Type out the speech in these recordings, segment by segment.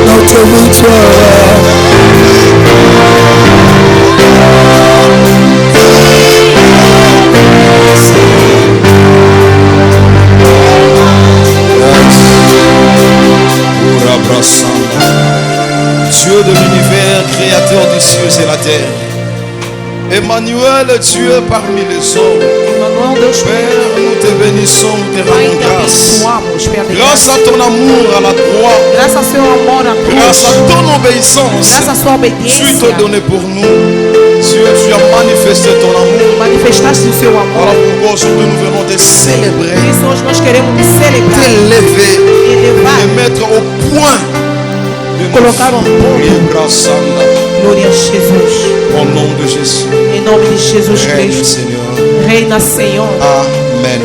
Notre victoire. Dieu de l'univers, créateur des cieux et la terre. Emmanuel, Dieu parmi les hommes. Père, nous te bénissons, nous te rendons grâce. Grâce à ton amour à la croix. Grâce à ton obéissance. Tu t'es donné pour nous. Dieu, tu as manifesté ton amour. Voilà pourquoi aujourd'hui nous venons te célébrer, t'élever et mettre au point de grâce. Glória a Jesus. Au nom de Jésus. Em nome de Jesus Règne, Cristo. Seigneur. Reina, Senhor. Amen.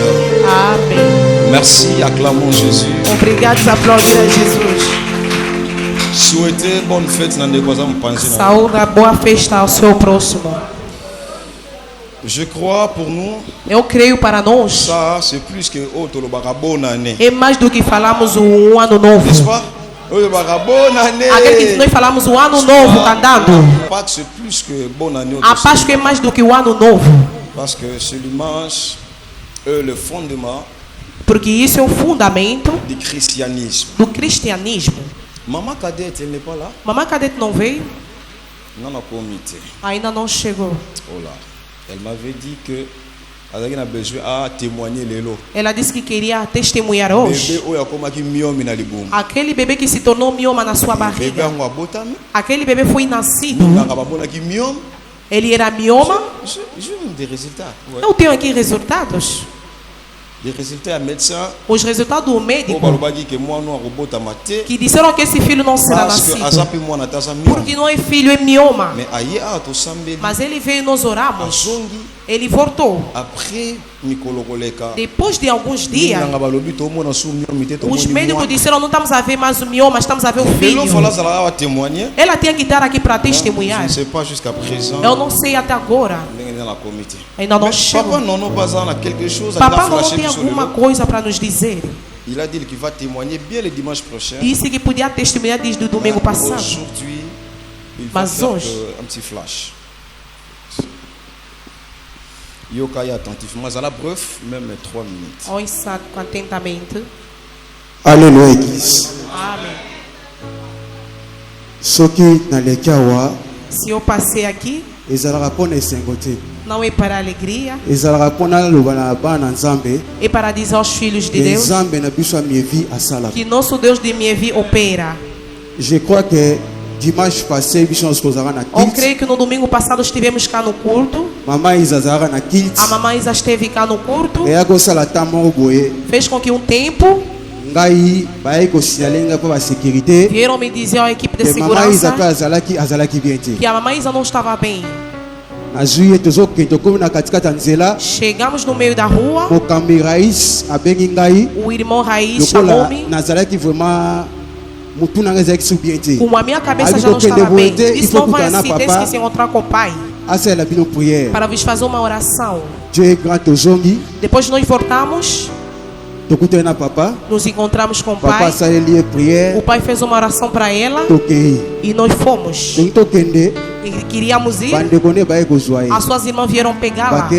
Amém. Merci, acclamons Jésus. Obrigado por aplaudir a Jesus. Souhaitez bonne fête dans les voisins. Saúde, boa festa ao seu próximo. Je crois pour nous. Eu creio para nós. Ça, c'est plus que autre le bonne année. É mais do que falamos um ano novo. N'est-ce pas? Aquele que nós falamos o ano novo cantando. C'est plus que bonne année. A Páscoa é mais do que o ano novo. Parce que c'est l'image, le fondement. Porque isso é o fundamento du christianisme. Do cristianismo. Maman Cadette, elle n'est pas là? Mamãe Cadette não veio? Não na comité. Ainda não chegou. Oh là. Elle m'avait dit que elle a besoin à témoigner l'élo. Ela disse que queria testemunhar hoje. Aquele bebê que se tornou mioma na sua barriga. Aquele bebê foi nascido. Ele era mioma. Eu tenho aqui resultados. Os resultados do médico que disseram que esse filho não será nascido porque não é filho, é mioma. Mas ele veio, nós oramos, ele voltou. Depois de alguns dias, os médicos disseram: não estamos a ver mais o mioma, estamos a ver o filho. Ela tinha que estar aqui para testemunhar. Eu não sei até agora. Ainda não chegou. Papai não tem alguma coisa para nos dizer. Il a dit qu'il va témoigner bien le dimanche prochain. Disse que podia testemunhar desde o domingo passado. Aujourd'hui, il va faire un petit flash. Yokai attentivement, à la bref, même 3 minutes. Ouça atentamente. Alléluia, Église. Amém. Soki na lekiawa. Se eu passei aqui, não é para alegria, é para dizer aos filhos de Deus que nosso Deus de Mievi opera. Je crois que dimanche passé, eu creio que no domingo passado estivemos cá no culto. A mamãe Isa esteve cá no culto. Fez com que um tempo vieram me dizer à equipe de segurança que a mamãe Isa não estava bem. Chegamos no meio da rua. O irmão Raiz chamou-me. Como a minha cabeça já não estava bem, disse: não vai assim, tem que se encontrar com o pai para vos fazer uma oração. Depois nós voltamos, nos encontramos com o pai. O pai fez uma oração para ela e nós fomos. E queríamos ir. As suas irmãs vieram pegá-la.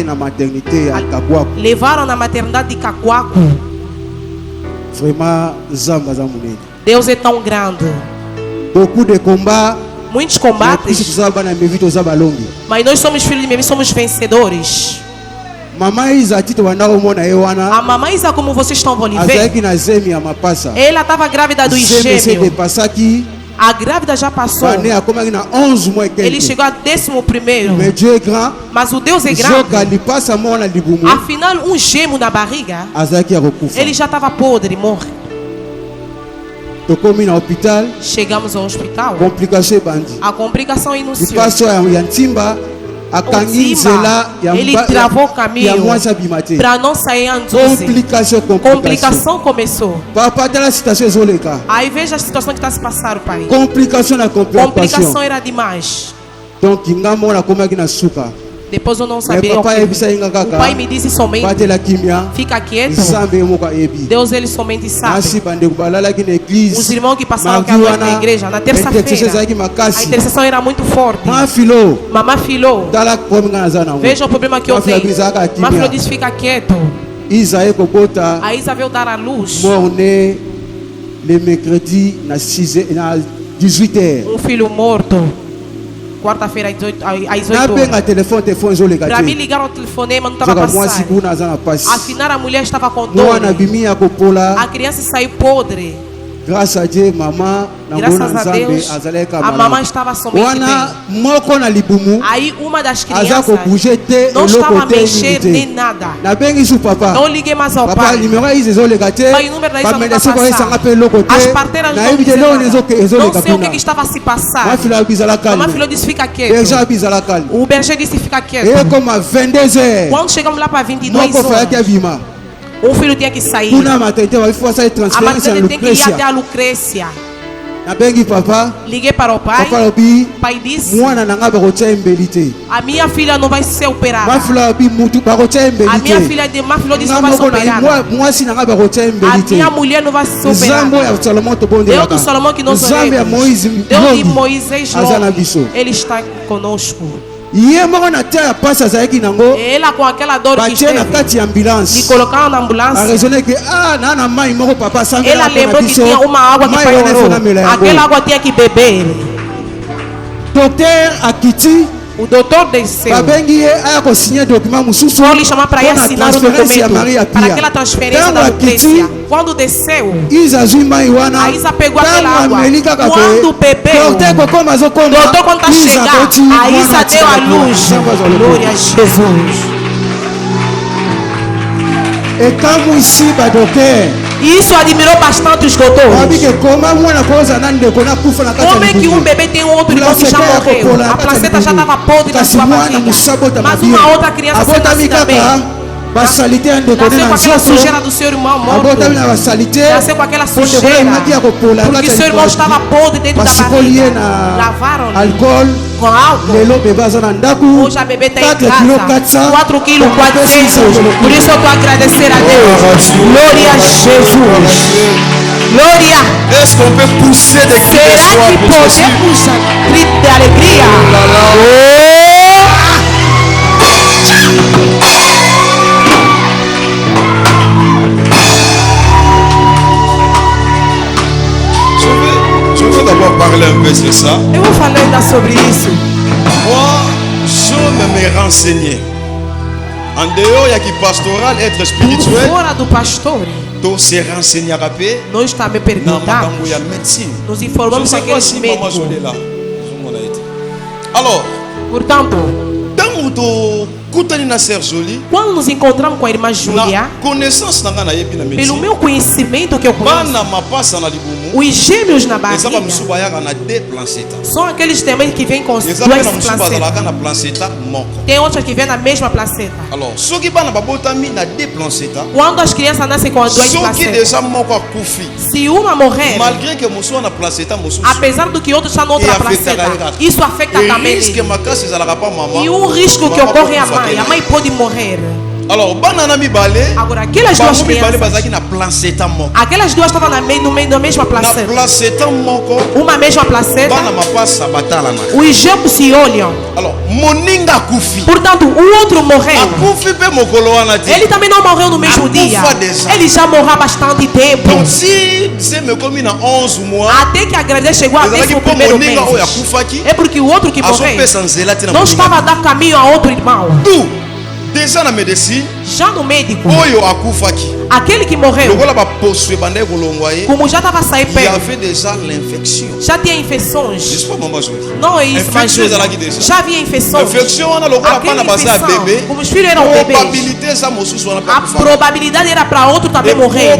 Levaram na maternidade de Cacoaco. Deus é tão grande. Muitos combates. Mas nós somos filhos de Mievi, somos vencedores. A mamãe Isa, como vocês estão vendo, ela estava grávida do gêmeo. A grávida já passou. Ele chegou a 11º. Mas o Deus é grande. Afinal, um gêmeo na barriga, ele já estava podre, morre. Chegamos ao hospital. A complicação iniciou. Ele travou o caminho para não sair antes. Complicação começou. Aí veja a situação que está se passando, pai. Complicação era demais. Depois eu não sabia o pai me disse somente, fica quieto. Deus ele somente sabe. Os irmãos que passaram aqui na igreja, na terça-feira, a intercessão era muito forte. Mamá filou. Veja o problema que eu tenho. Mamá filou disse, fica quieto. A Isa veio dar a luz. Le mercredi na 18h. Um filho morto. Quarta-feira às 8 horas. Para mim ligaram o telefonema, não estava passando. Afinal a mulher estava com dor. A criança saiu podre. Graças a Deus, a mamãe estava somente bem. Aí uma das crianças não estava a mexer nem nada. Não liguei mais ao pai. Mas o número da Isa não está passando. As parteiras não diziam nada. Não sei o que estava se passando. A mamãe filho disse, fica quieto. O berger disse, fica quieto. Quando chegamos lá para 22 horas, um filho tinha que sair. A maternidade tem que ir até a Lucrécia. Liguei para o pai. O pai disse, a minha filha não vai ser operada. A minha filha de Mafilo disse não vai ser operada. A minha mulher não vai ser operada. Deus do Salomão que nós oremos. Deus de Moisés, ele está conosco. Ela com aquela dor que teve, me colocaram na ambulância. Ela lembrou que tinha uma água que pai orou. Aquela água tinha que beber. O doutor desceu. Vou lhe chamar para ir assinar o documento para aquela transferência da Lucrécia. Quando desceu, a Isa pegou aquela água. Quando bebeu, o doutor quando está chegando, a Isa deu a luz. Glória a Jesus. Isso admirou bastante os doutores. Como é que um bebê tem um outro irmão que já morreu? A placenta já estava podre na sua barriga. Mas uma outra criança se nasceu também. Nasceu com aquela sujeira do seu irmão morto. Nasceu com aquela sujeira. Porque seu irmão estava podre dentro da barriga. Lavaram com álcool. Hoje a bebê está em casa. 4 quilos 400. Por isso eu estou a agradecer a Deus. Glória a Jesus. Glória. Est-ce qu'on peut pousser des cris de joie? Será que podemos gritar de alegria? Je veux d'abord parler un peu de ça. Eu vou falar ainda sobre isso. Moi, je me renseigner. En dehors, il y a qui pastoral, être spirituel. Fora do pastor. Donc se renseigner à paix. Nós também perguntamos. Nos informamos aqueles médicos. Alors, portanto, quando nos encontramos com a irmã Júlia, pelo meu conhecimento que eu conheço, os gêmeos na barriga são aqueles também que vêm com duas placentas. Tem outras que vêm na mesma placenta. Quando as crianças nascem com as duas placentas, se uma morrer, apesar do que outros estão na outra placenta, isso afeta também. E um risco que ocorre à mãe. A mãe pode morrer. Agora, aquelas duas crianças, aquelas duas estavam no meio da mesma placenta. Uma mesma placenta. Os gêmeos se olham. Portanto, o outro morreu. Ele também não morreu no mesmo dia. Ele já morreu há bastante tempo. Até que a gravidez chegou a 11º mês. É porque o outro que morreu não estava a dar caminho a outro irmão. Déjà na medicine, já no médico, aquele que morreu, como já estava a sair perto, já tinha infecções. Não é isso, mas já havia infecções. Aquela infecção, como os filhos eram bebês, a probabilidade era para outro também morrer.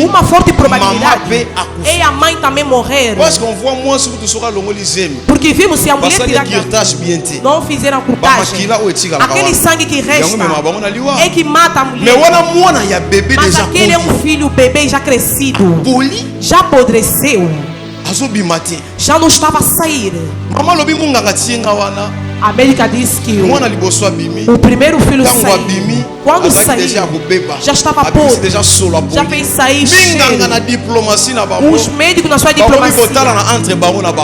Uma forte probabilidade é a mãe também morrer. Porque vimos se a mulher tirar, não fizeram curtagem. Aquele sangue que resta é que mata a mulher. Mas aquele é um filho bebê já crescido, já apodreceu, já não estava a sair. A médica disse que o primeiro filho saiu. Quando saiu, já estava podre, já fez sair cheiro. Os médicos na sua diplomacia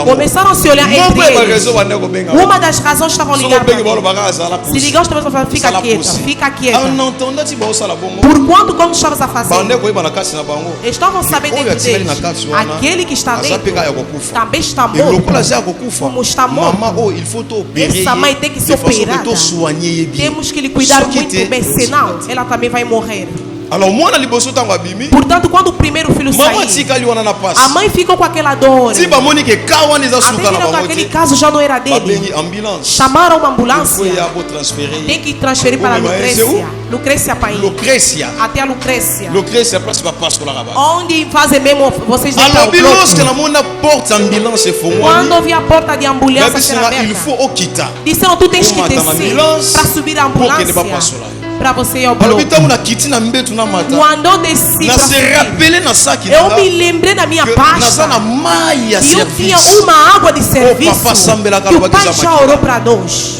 começaram a se olhar entre eles. Uma das razões estavam ligando. Se ligar, também vão falar, fica quieta, fica quieta. Por quando estavas a fazer, estavam sabendo entre eles, aquele que está dentro também está morto. Como está morto, essa mãe tem que ser operada. Temos que lhe cuidar muito bem, senão ela também vai morrer. Portanto, quando o primeiro filho saiu, a mãe ficou com aquela dor. Aquele caso já não era dele. Chamaram uma ambulância. Tem que transferir para a Lucrécia. Lucrécia Pai. Até a Lucrécia. Onde fazem mesmo vocês deitam o quando ouvi a porta de ambulância ser aberta, disseram, tu tens que descer para subir a ambulância. Para você ir ao bloco. Quando eu desci, eu me lembrei da minha pasta. E eu tinha uma água de serviço. E o pai já orou para nós.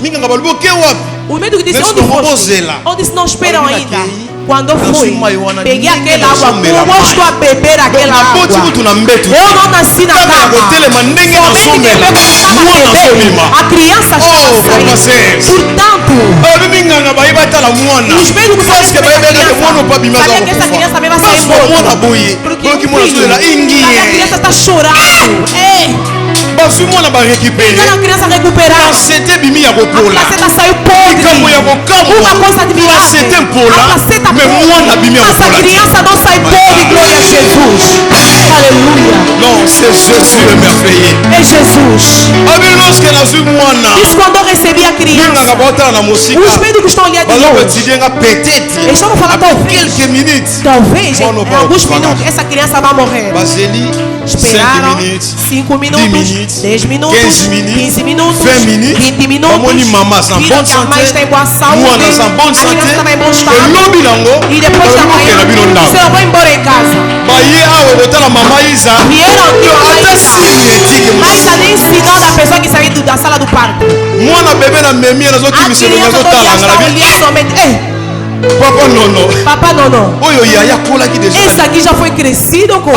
O médico disse, onde foste? Eu disse, não esperam ainda. Quando eu fui, peguei aquela água, como eu estou a beber aquela água. Eu não nasci na cama. Somente que a criança estava saindo. Portanto, os médicos sabem que essa criança também vai sair morta. Porque a criança está chorando. Aquela criança recuperada. A placenta saiu podre. Uma coisa admirável. A placenta podre. Essa criança não sai podre, glória a Jesus. Aleluia. Non, c'est Jésus le merveilleux. É Jesus. Diz quando eu recebi a criança, os médicos estão olhando de longe. Eles estão falando talvez em alguns minutos essa criança vai morrer. Esperaram 5 minutos, 10 minutos, 15 minutos, 20 minutos. Viram que a mãe está em boa saúde, a criança está em bom estado. E depois da manhã, você não vai embora em casa. Vieram aqui a mas nem sinal da pessoa que saiu da sala do parto. A criança está olhando somente. Papa Nono. Papa Nono. Esse aqui já foi crescido com.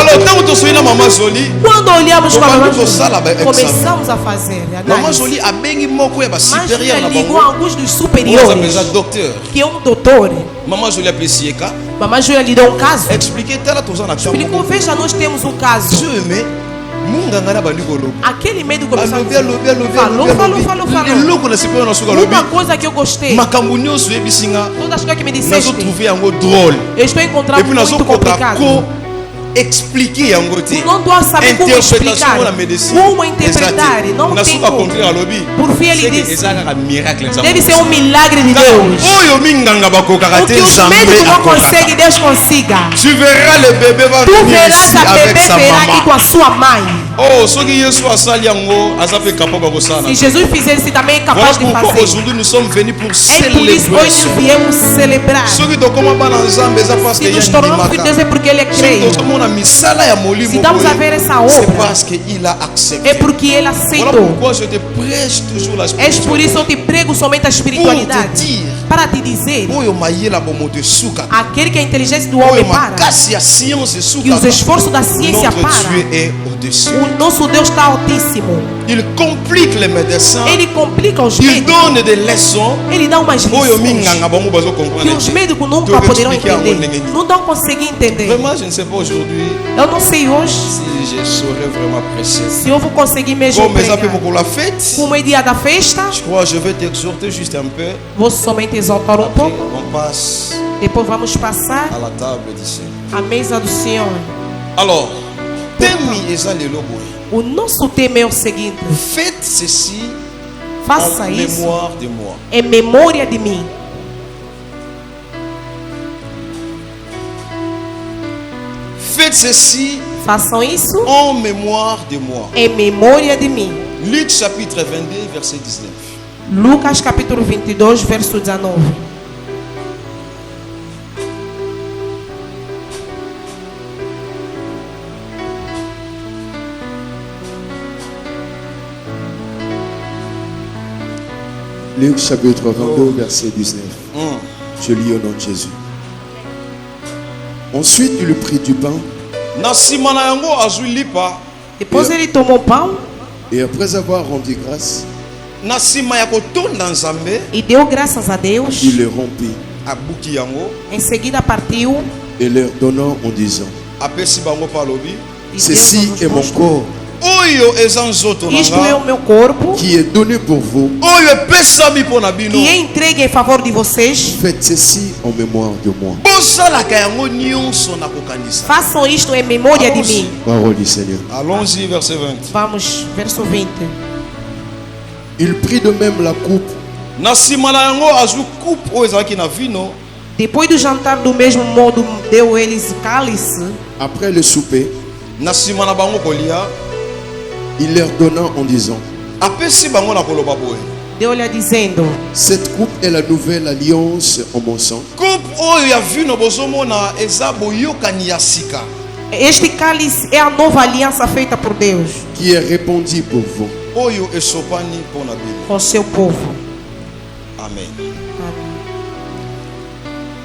Quando olhamos para a mamãe, começamos a fazer. Mas ligou a alguns dos superiores, que é um doutor. Mamãe Júlia lhe deu um caso. Explicou, veja, nós temos um caso. Aquele médico começou a dizer, falou. Uma coisa que eu gostei, todas as coisas que me disseste, eu estou encontrando muito complicado. Expliquer não estou a saber como explicar, como interpretar, não tem como. Por fim ele disse, deve ser um milagre de Deus. O que os médicos não conseguem, Deus consiga. Tu verras a bebê verá ir com a sua mãe. Se Jesus fizer isso, também é capaz de fazer. Aujourd'hui nous sommes venus pour célébrer. Por isso hoje viemos celebrar. Se nos tornamos filhos de Deus é porque Ele é crente. Se estamos a ver essa obra, é porque Ele aceitou. É por isso eu te prego somente a espiritualidade, para te dizer, aquele que a inteligência do homem para, que os esforços da ciência para, o nosso Deus está altíssimo. Il complique les médecins. Ele complica os médicos. Il donne des leçons. Ele dá umas lições que os médicos nunca poderão entender. Não estão conseguindo entender. Vraiment, je ne sais pas aujourd'hui. Eu não sei hoje si je saurais vraiment apprécier. Se eu vou conseguir mesmo pregar. Como é dia da festa, je crois je vais t'exhorter juste un peu. Vou somente exaltar um pouco. On passe. Depois vamos passar à la table du Seigneur. À mesa do Senhor. Alors, temi exalelo boy. O nosso tema é o seguinte: faites ceci faça en isso mémoire de moi. Em memória de mim. Faites ceci. Façam isso en mémoire de moi. Em memória de mim. Luc chapitre 22 verset 19. Lucas capítulo 22 verso 19. Luc chapitre 22, verset 19. Je lis au nom de Jésus. Ensuite, il prit du pain. Depois ele tomou pão. Et après avoir rendu grâce, e deu graças a Deus. Il le rompit. Em seguida partiu. Et leur donnant en disant: Ceci est mon corps. Isto é o meu corpo, qui est donné pour vous, que é entregue em favor de vocês. Faites ceci en mémoire de moi. Façam isto em memória de mim. Parole du Seigneur. Allons-y, verset 20. Vamos, verso 20. Il prit de même la coupe. Depois do jantar, do mesmo modo, deu eles cálice. Après le souper, il leur donnant en disant: Deu-lhe dizendo: Cette coupe est la nouvelle alliance en mon sang. Este cálice é a nova aliança feita por Deus, qui est répandue pour vous. com seu povo. Amen. Amém.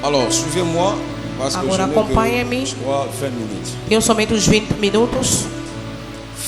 Alors, suivez-moi, parce que Agora je n'ai acompanhe-me. que, je crois, 20 minutes. Tenho somente uns 20 minutos.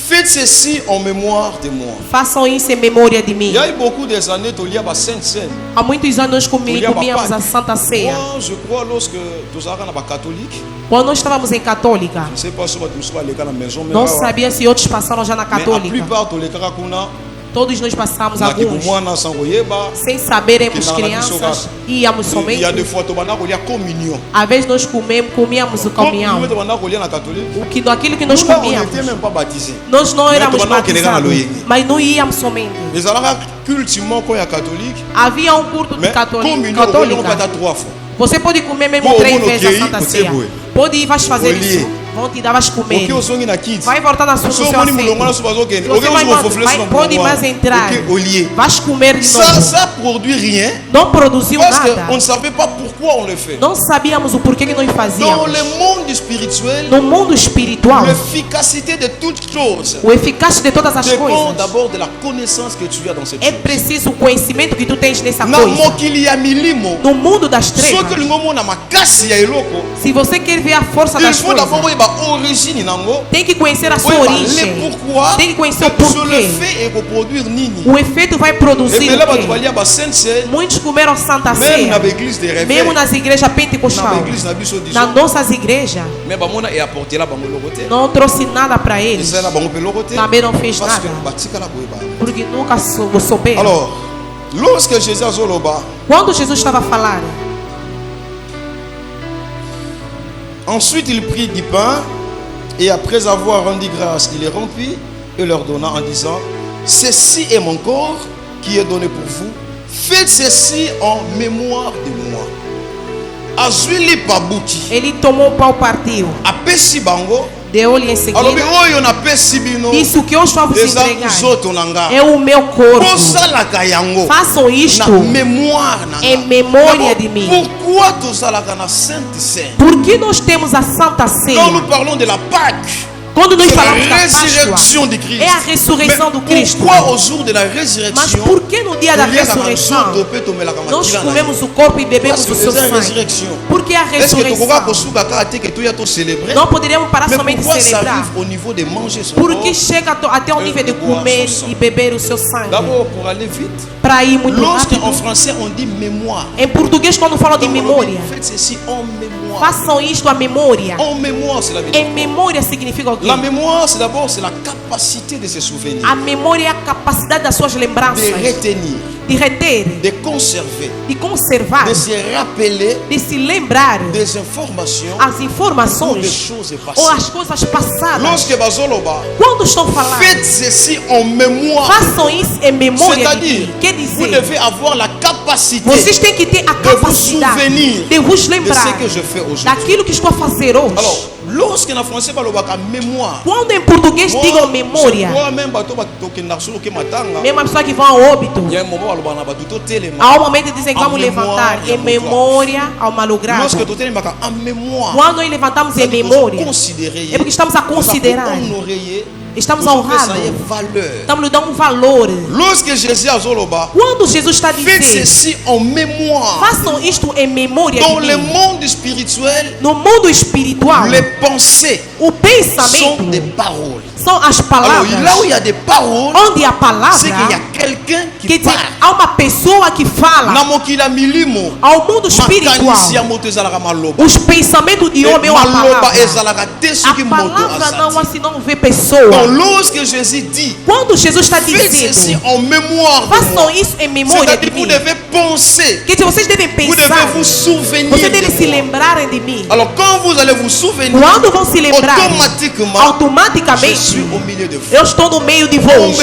Faites ceci en mémoire de moi. Façam isso em memória de mim. Il y a eu beaucoup des années, tu lis la Sainte Seine. Há muitos anos comíamos a Santa Ceia. Moi, je crois, lorsque tu as un catholique, Quando nós estávamos em Católica, je ne sais pas si tu sois allé à la maison, mais não sabia se outros passaram já na mais la Católica. plupart de les caracuna, Todos nós passamos na alguns. Kibumwana, Sangoyeba, Sem sabermos crianças, íamos il somente. y a des fois, tu vas à communion. Às vezes nós comíamos o caminhão. Comme tu vas à la catholique, Aquilo que nós nous, là, on comíamos. n'était même pas baptisés. Nós não éramos tu vas na batizados, Loïc. mas não íamos somente. Les alaka culte quand il y a catholique, Havia culto de mais communion, on va católica. dar 3 fois. Você pode comer mesmo Bom, 3 bom, vezes ok, a Santa você Ceia. boa. Pode ir, vais fazer Olhe. isso. Vão te dar, vais comer. Ok, os sonhos na kids. Vai voltar na sua So, seu mani assento. mulongana suba zo kende. Você Ok, vai, os vofofles não pode mais entrar. Ok, olhier. Vais comer de Ça, novo. ça produit rien. Não produziu Parce nada. qu'on ne savait pas pourquoi on le fait. Não sabíamos o porquê que nós Dans fazíamos. le monde spirituel, No mundo espiritual, l'efficacité de toutes choses o eficaz de todas as dépend coisas d'abord de la connaissance que tu as dans cette é chose. preciso o conhecimento que tu tens nessa Na coisa. mokili ya milimo, No mundo das soki trevas, olingi omona makasi ya eloko, se você quer ver a força il das faut d'abord coisas, oyeba origine nango, tem que conhecer a sua oyeba le origem. pourquoi, Tem que conhecer o je le porquê. fais et reproduire nini. O efeito vai produzir Et là, o tu vas quê? lire ba Sainte Seine, Muitos comeram Santa même na Ceia, église de réveil, mesmo nas igrejas na pentecostais, église na biso nas disons, nossas igrejas, mais ba mona et apporter là bango lokote. não trouxe nada para Et eles. ça là bango pe lokote. Também não fez Parce que nada, batika la boyeba. porque nunca souberam. Alors, lorsque Jésus azoloba, Quando Jesus estava a falar, ensuite il prit du pain et après avoir rendu grâce, il les rompit et leur donna en disant: Ceci est mon corps qui est donné pour vous. Faites ceci en mémoire de moi. Azuli pabuti. ele tomou o pau, partiu, Apesi bango. deu-lhe em seguida. Alors, oyo na pesi bino. Isso que eu estou a vos Eza entregar nzoto nanga. é o meu corpo. Tosalaka yango. Façam Na isto mémoire nanga. em memória de mim. Pourquoi tosalaka na Sainte Seine? Por que nós temos a Santa Ceia? Quand nous parlons de la Pâque, Quando nós c'est falamos la da Páscoa, résurrection de Christ. é a ressurreição do Mais Cristo. pourquoi au jour de la Mas résurrection, por que no dia da ressurreição nós comemos o corpo e bebemos o seu sangue? Por que a Est-ce que tu ressurreição? Não poderíamos parar Mais somente de pourquoi ça celebrar? arrive au niveau de manger son Por corps? que chega até o nível de comer e beber o seu sangue? D'abord, pour aller vite, Para ir muito lorsqu'en rápido. français on dit mémoire, Em português, quando falam de donc, memória, faites ceci en mémoire. façam isto a memória. En mémoire, c'est la vie. Em memória significa o quê? La mémoire, c'est d'abord c'est la capacité de se souvenir, A memória é a capacidade das suas lembranças, de retenir, de reter, de conserver, de conservar, de se rappeler de se lembrar des informations as ou des informações choses ou passées. as coisas passadas. Lorsque bazoloba, Quando estão falando, faites ceci en mémoire. façam isso em memória de C'est-à-dire, mim. Quer vous dizer, devez avoir la capacité vocês têm que ter a de vous capacidade souvenir de vos de lembrar ce que je fais aujourd'hui. daquilo que estou a fazer hoje. Alors, lorsque en français balobaka mémoire, Quando em português digam je memória, crois même bato batokenda solo ke matanga, mesmo as pessoas que vão ao óbito, il y a un moment balobaka na bato totelema. há um momento que dizem que En vamos levantar mémoire, em memória ao malogrado. Lorsque totelemaka en mémoire, Quando nós levantamos em c'est-à-dire que memória, vous considérez, é porque estamos a considerar, vous honorer Estamos a honrá-lo. Estamos lhe dando valor. Quando Jesus está dizendo, faites ceci en mémoire. Façam isto em memória Dans de le mim. monde spirituel, No mundo espiritual, les pensées o pensamento sont des paroles. são as Alors palavras. là où il y a des paroles, Onde a palavra, c'est qu'il y a quelqu'un qui quer dizer, parle. há uma pessoa que fala. Ao mundo espiritual, os pensamentos de homem ou a palavra. A palavra não assim não vê pessoa. Quando Jesus está dizendo, façam isso em memória de mim. Que se vocês devem pensar, vocês devem se lembrarem de mim. Alors quand vous allez vous souvenir, quando vão se lembrar, automaticamente, je suis au milieu de vous. eu estou no meio de vós.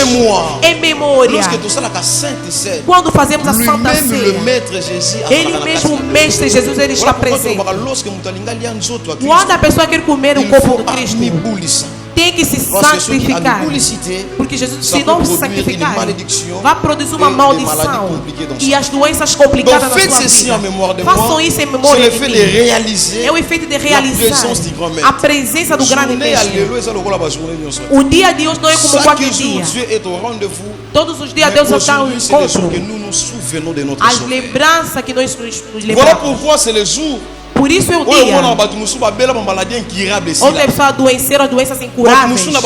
Em memória. Quando fazemos a Santa Ceia, Ele mesmo, o Mestre Jesus, Ele está presente. Quando a pessoa quer comer o corpo do Cristo, tem que se sacrificar. Porque Jesus, se não se sacrificar, vai produzir uma maldição e as doenças complicadas na sua vida. Façam isso em memória de mim. É o efeito de realizar a presença do grande Mestre. O dia de hoje não é como qualquer dia. Todos os dias Deus está ao encontro. As lembranças que nós nos lembramos. Voilà pourquoi c'est le jour. Por isso é o dia. Outra pessoa adoeceram doenças incuráveis. Outra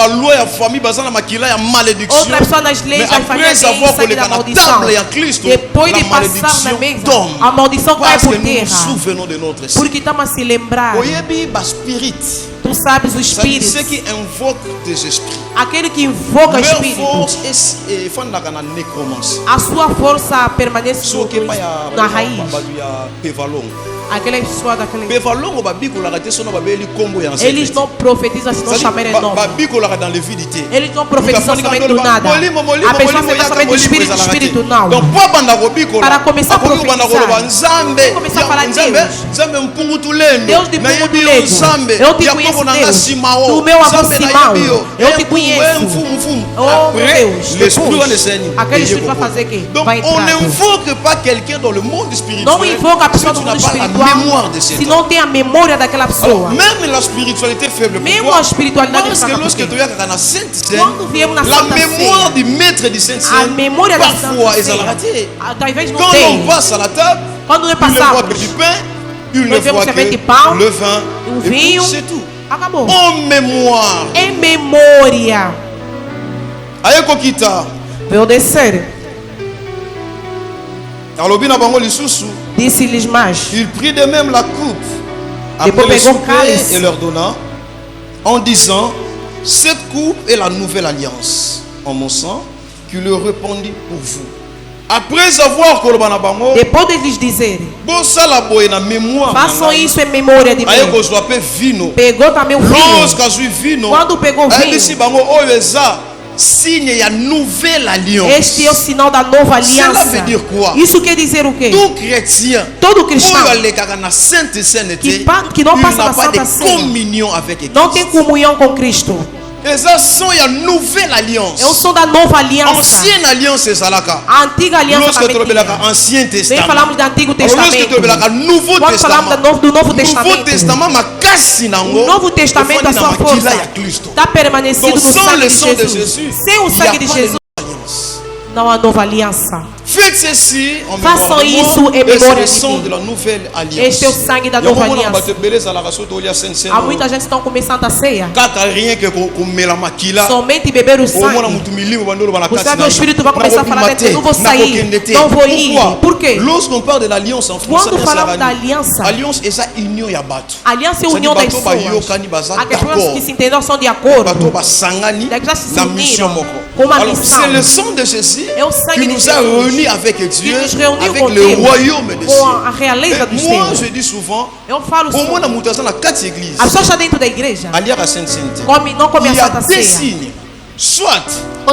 pessoa nas leis da família tem sangue da maldição. Depois de passar na mesa, a maldição cai por terra. Porque estamos a se lembrar. Tu sabes o espírito. Aquele que invoca o espírito. A sua força permanece na raiz. Aquela pessoa daquele. Eles não profetizam se não chamarem nome. Eles não profetizam somente do nada. A pessoa se dá somente do espírito, não. Para começar a profetizar, começar a falar de Deus. Deus de Pungutuledo. Eu te conheço, Deus. Do meu avô Simão. Eu te conheço. Oh, meu Deus. Depois, aquele espírito vai fazer o quê? Vai entrar. Não invoca a pessoa do mundo espiritual se não tem a memória daquela pessoa. Même la spiritualité faible. Mesmo a espiritualidade fraca. Quando viemos na Santa mémoire du maître du Saint a memória da Santa Ceia, talvez não tenha. Quand on passe à la table, quando nós passamos, il ne voit que du pain, le vin, o vinho, c'est tout. Acabou. En mémoire. Em memória. Ayeko kita. Veio descer. Disse-lhes mais. Il prit de même la coupe après le souper et leur donna, en disant: cette coupe est la nouvelle alliance en mon sang, qui le répandit pour vous. Après avoir depois de lhes dizer, façam isso em memória de mim. Pegou também o vinho. Quando pegou o vinho, signe et nouvelle alliance. Este é o sinal da nova aliança. Cela veut dire quoi? Isso quer dizer o quê? Tout chrétien, todo cristão que não passa na Santa Ceia, communion avec Christ. Não tem comunhão com Cristo. Exato, é a nouvelle alliance. É o som da nova aliança. Ancienne alliance é salaka. A antiga aliança também. Ancien Testament. Nem falamos do Antigo Testamento. Quando falamos do Novo Testamento. O Novo Testamento, a sua força está permanecido no sangue de Jesus. Sem o sangue de Jesus, não há nova aliança. Façam isso em memória de mim. Este é o sangue da nova aliança. Há muita gente que está começando a ceia. Somente beber o sangue. Você sabe, o Espírito vai começar a falar dentro. Não vou sair, não vou ir. Por quê? Quando falamos da aliança, aliança é a união das pessoas. Há pessoas que se entenderam, são de acordo. Que já se uniram com uma missão. C'est le sang de Jésus é o sangue qui nous a réunis avec Dieu, avec com le Deus, royaume de Dieu. a realeza dos Moi, céus. je dis souvent, eu falo au moins, dans la 4 églises, a pessoa está dentro da igreja, não come a Santa Ceia. Signes. Soit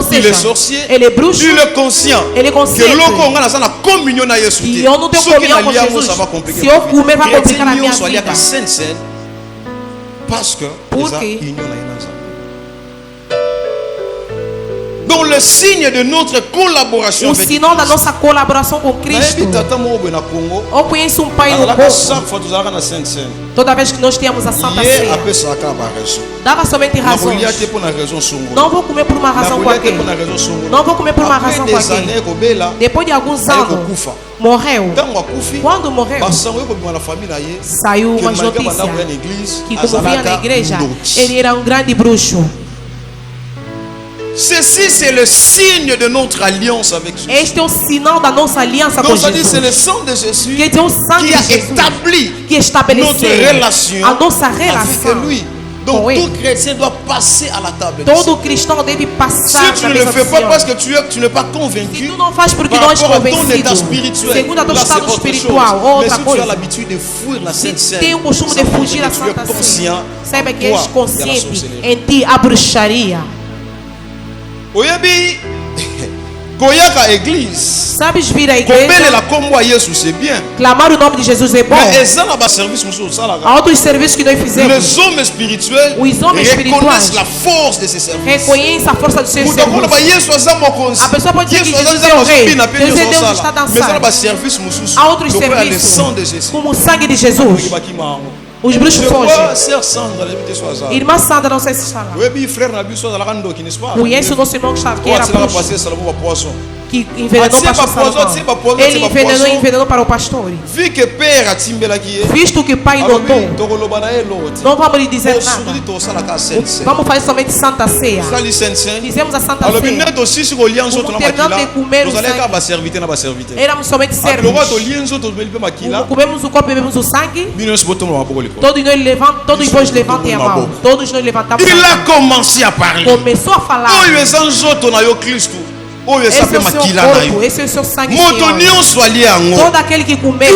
seja, il est sorcier, ele é bruxo, il est conscient, ele é consciente que l'on a la communion na Yesu. E eu não tenho comunhão com Jesus. Se eu comer, vai complicar a minha vida. Parce que porque donc le signe de notre collaboration o avec sinal da nossa colaboração com Cristo. Eu conheço pai no Congo. Toda vez que nós tínhamos a Santa Ceia, dava somente razões. Não vou comer por uma razão qualquer. Não vou comer por uma razão qualquer. Depois de alguns anos, morreu. Quando morreu, saiu uma notícia que, como vinha na igreja, ele era um grande bruxo. Ceci c'est le signe de notre alliance avec Jésus. Este é o sinal da nossa aliança com Jesus. C'est le sang de Jésus que é o sangue qui a de Jesus établi que estabeleceu notre relation a nossa relação avec lui. Donc tout chrétien doit passer à la table. Todo cristão deve passar. Si tu ne le fais pas parce que tu n'es pas convaincu, se tu não faz porque não és convencido, segundo a tua estado espiritual, outra coisa. Se tem o costume de fugir da Santa Ceia, saiba que és consciente em ti a bruxaria. Sabes vir à igreja, clamar o nome de Jesus é bom. Há outros serviços que nós fizemos. Os homens espirituais reconhecem a força dos seus serviços. A pessoa pode dizer que Jesus é o rei, Deus é Deus que está dançando. Há outros serviços, como o sangue de Jesus. Os bruxos fogem. Irmã Sandra, não sei se está lá. Conhece o nosso irmão que era bruxo, que envenenou o pastor Salomão. Ele envenenou para o pastor. Visto que o pai notou, não vamos lhe dizer nada. Vamos fazer somente Santa Ceia. Fizemos a Santa Ceia. Terminando de comer o sangue, éramos somente servos. Comemos o corpo e bebemos o sangue. Todos nós levantem a mão. Todos nós levantamos a mão. Il a commencé à parler. Começou a falar. Esse é o seu corpo, esse é o seu sangue. Todo aquele que comeu,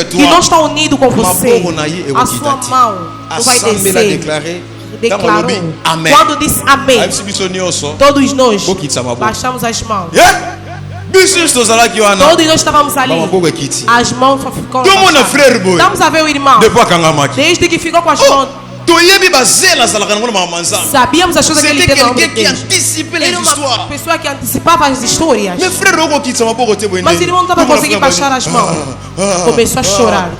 que não está unido com você, a sua mão não vai descer. Declarou. Quando disse amém, todos nós baixamos as mãos. Todos nós estávamos ali. As mãos ficam. Estamos a ver o irmão. Desde que ficou com as mãos. Sabíamos as coisas que ele tinha. Era uma pessoa que antecipava as histórias. Mas o irmão não estava conseguindo baixar as mãos. Começou a chorar.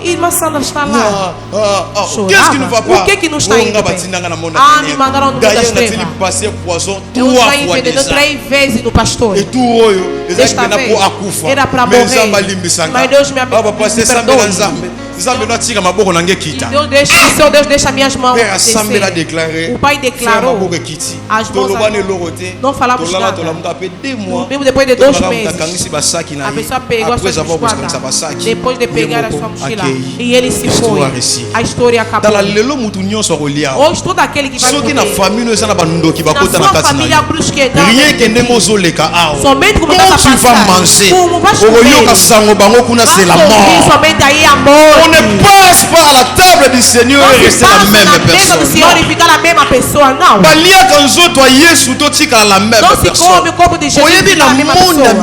Irmã Sandra está lá. O que não está indo bem? Me mandaram no mundo das trevas. Eu já envenenei 3 vezes no pastor. Desta vez era para morrer. Mas Deus me perdoe. Deus deixa minhas mãos descer. O pai declarou as mãos não falamos nada. Mesmo depois de 2 meses, a pessoa pegou a sua espada. Depois de pegar a sua mochila, e ele se foi. A história acabou. Hoje todo aquele que vai morrer, na sua família brusque, somente como está a passar, como vai chover, somente aí a morte. On ne passe pas à la table du Seigneur et rester la même personne. Do Senhor e ficar a mesma pessoa, não. Não se come o corpo de Jesus e ficar a mesma pessoa.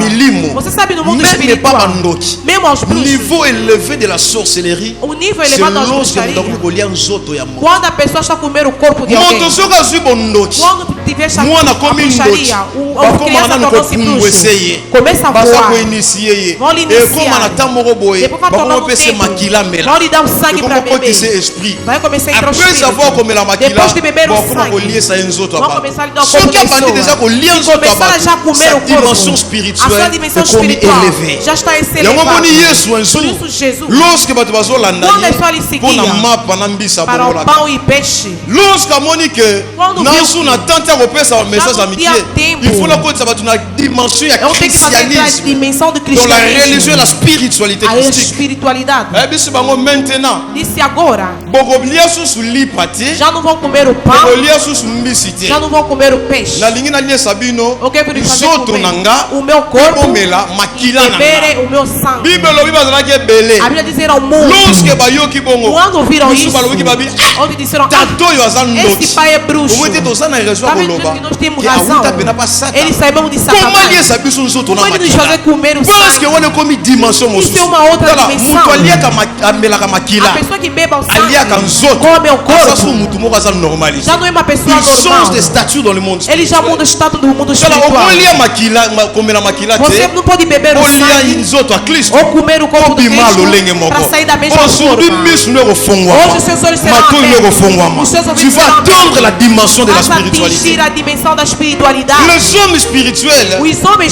Você sabe no mundo espiritual, mesmo aos bruxos, niveau élevé de la sorcellerie, o nível elevado da bruxaria, quando a pessoa está a comer o corpo de alguém, quando tiver essa bruxaria, a criança tornou-se bruxo, começa a voar, vão lhe iniciar, depois vai tornar um templo. Vão lhe dar o sangue para beber. Vai começar a entrar o espírito. Depois de beber o sangue, vão começar a lhe dar o corpo de pessoa. E começar a já comer o corpo. A sua dimensão espiritual já está elevada. Por isso Jesus, quando a pessoa lhe seguia para o pão e peixe, quando viu il faut la dimension eu tenho que fazer a dimensão do cristianismo, la spiritualité. A espiritualidade. Disse agora, já não vão comer o pão, já não vão comer o peixe. O que eu fazer o meu corpo e beber o meu sangue. A Bíblia diz ao mundo, quando viram isso, onde disseram, esse pai é bruxo. Está vendo nós temos razão. Ele sai mesmo de Satanás. Como ele nos fazer comer o sangue? Isso é uma outra dimensão. A pessoa que beba o sangue come o corpo. Já não é uma pessoa normal. Ele já muda o status do mundo espiritual. Você não pode beber o sangue ou comer o corpo do Cristo para sair da mesma forma. Hoje os seus olhos serão abertos. Tu vas atteindre la dimension de la spiritualité. Les hommes spirituels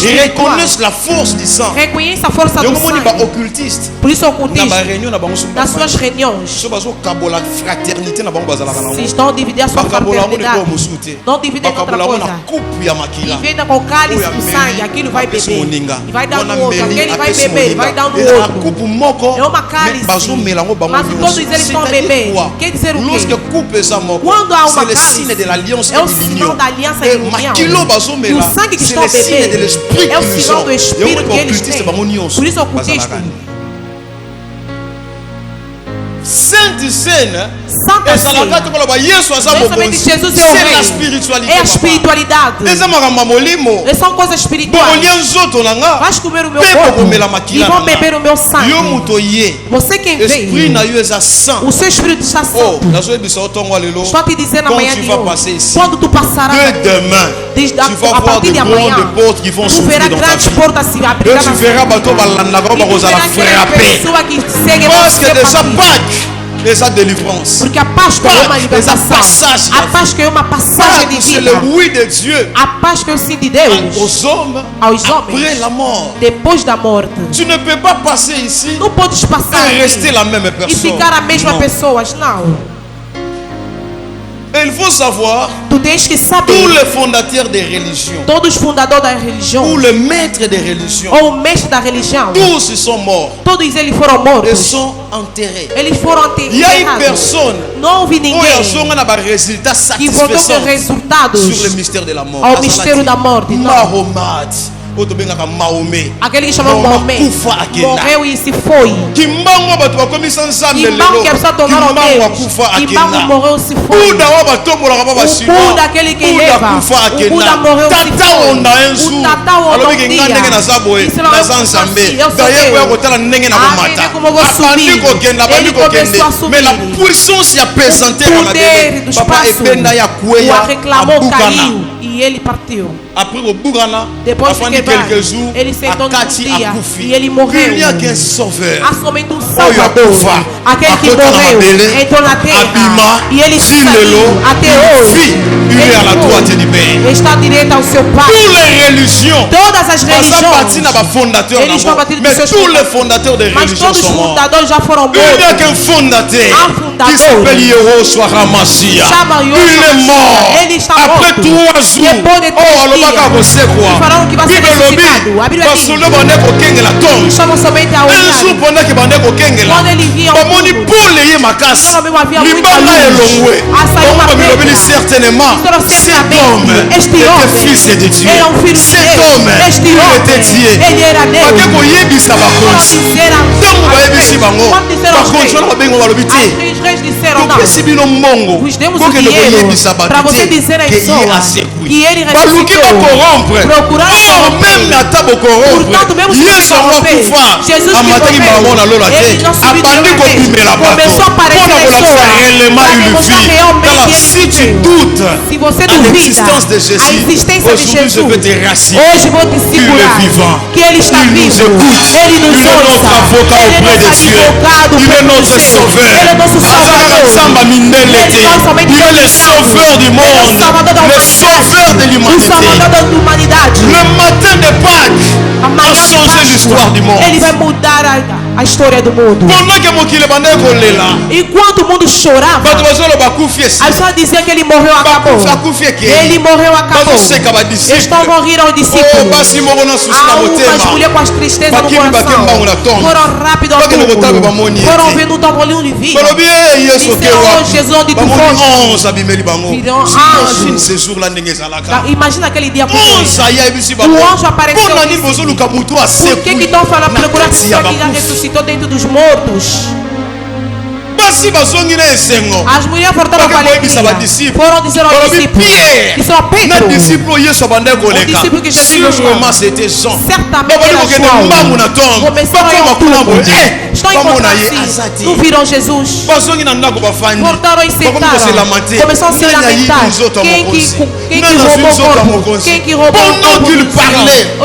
reconnaissent la force du sang. Reconhecem a força do sangue. Por isso, ocultistas, nas suas reuniões, se estão dividindo a sua fraternidade, não dividem outra coisa. Dividem com o cálice do sangue, aquilo vai beber. E vai dar no outro, aquele vai beber, vai dar no outro. É uma cálice, mas todos eles estão a beber. Quer dizer o quê? Quando há uma cálice, é o sinal da aliança e união. E o sangue que estão a beber é o sinal do Espírito que eles têm. Por isso, ocultistas, Sainte Cena, Jesus é o rei. É a espiritualidade. São coisas espirituais. Vais comer o meu corpo e vão beber o meu sangue. Você quem veio, o seu espírito está santo. Estou a te dizer na manhã de hoje, quando tu passarás a partir de amanhã, tu verás grandes portas se abrir na sua vida. Pessoa que segue você. Essa délivrance. Porque a Páscoa é uma libertação. A Páscoa é uma passagem de vida. A Páscoa é o sim de Deus aos homens depois da morte. Tu ne peux pas passer ici não podes passar e rester la même e ficar a mesma pessoa. Não. Il faut savoir, tu tens que saber, tous les fondateurs des religions, todos os fundadores da religião, ou les maîtres des religions, ou o mestre da religião, tous ils sont morts. Todos eles foram mortos. Ils sont enterrés. Eles foram enterrados. Il y a une personne não houve ninguém que voltou com resultados sur le mystère de la mort. Ao mistério da morte. Mahomet. Aquele que chamou Maomé morreu e se foi. Kimbangu que a pessoa tornaram Deus. Kimbangu morreu e se foi. O Buda, aquele que leva. O Buda morreu e se foi. O Tatao um dia. Isso não é assim. Eu sou Deus. Ah, como eu vou subir. Ele começou a subir. O poder do espaço o reclamou, caiu e ele partiu. Depois de quebrar, ele sentou num dia e ele morreu. Há somente um Salvador. Aquele que morreu entrou na terra e ele saiu até hoje. Ele está direito ao seu Pai. Todas as religiões eles estão batidos dos seus fundadores. Mas todos os fundadores já foram mortos. Há um fundador chama Yoshua. Ele está morto. Depois de 3 dias falaram que vai ser ressuscitado. A Bíblia diz chamam somente a olhar. Quando ele via o mundo, saiu uma pedra. Este homem era um filho de Deus. Este homem, ele era Deus. Quando disseram os reis disseram não, os demos o dinheiro para você dizer a pessoa que ele ressuscitou. Procuraram portanto, mesmo se corromper, Jesus que morreu, ele não subiu começou a aparecer a pessoa para demonstrar realmente se você duvida a existência de Jesus, hoje vou te segurar que ele está vivo, ele nos ouça, ele é nosso advogado, ele é nosso salvador, ele não somente il est le sauveur du monde, le sauveur de l'humanité. Le matin de Pâques a changé l'histoire du monde. Ele vai mudar a história do mundo. Enquanto o mundo chorava, a pessoa dizia que ele morreu, acabou. Ele morreu, acabou. Estão morrendo aos discípulos. Há umas mulheres com as tristezas no coração. Foram rápido ao túmulo. Foram vendo um tambolinho de vida. Disseram, Jesus, onde tu foste? Viram anjos. Imagina aquele dia com o anjo apareceu. Por que estão falando procurar a pessoa que já ressuscitou dentro dos mortos? As mulheres voltaram para a alegria. Foram dizer aos discípulos. Isso é Pedro. O discípulo que Jesus certamente era João. Começaram a tudo. Estão encontrando-se. Não viram Jesus. Voltaram e sentaram. Começaram a se lamentar. Quem que roubou o corpo? Quem que roubou o corpo?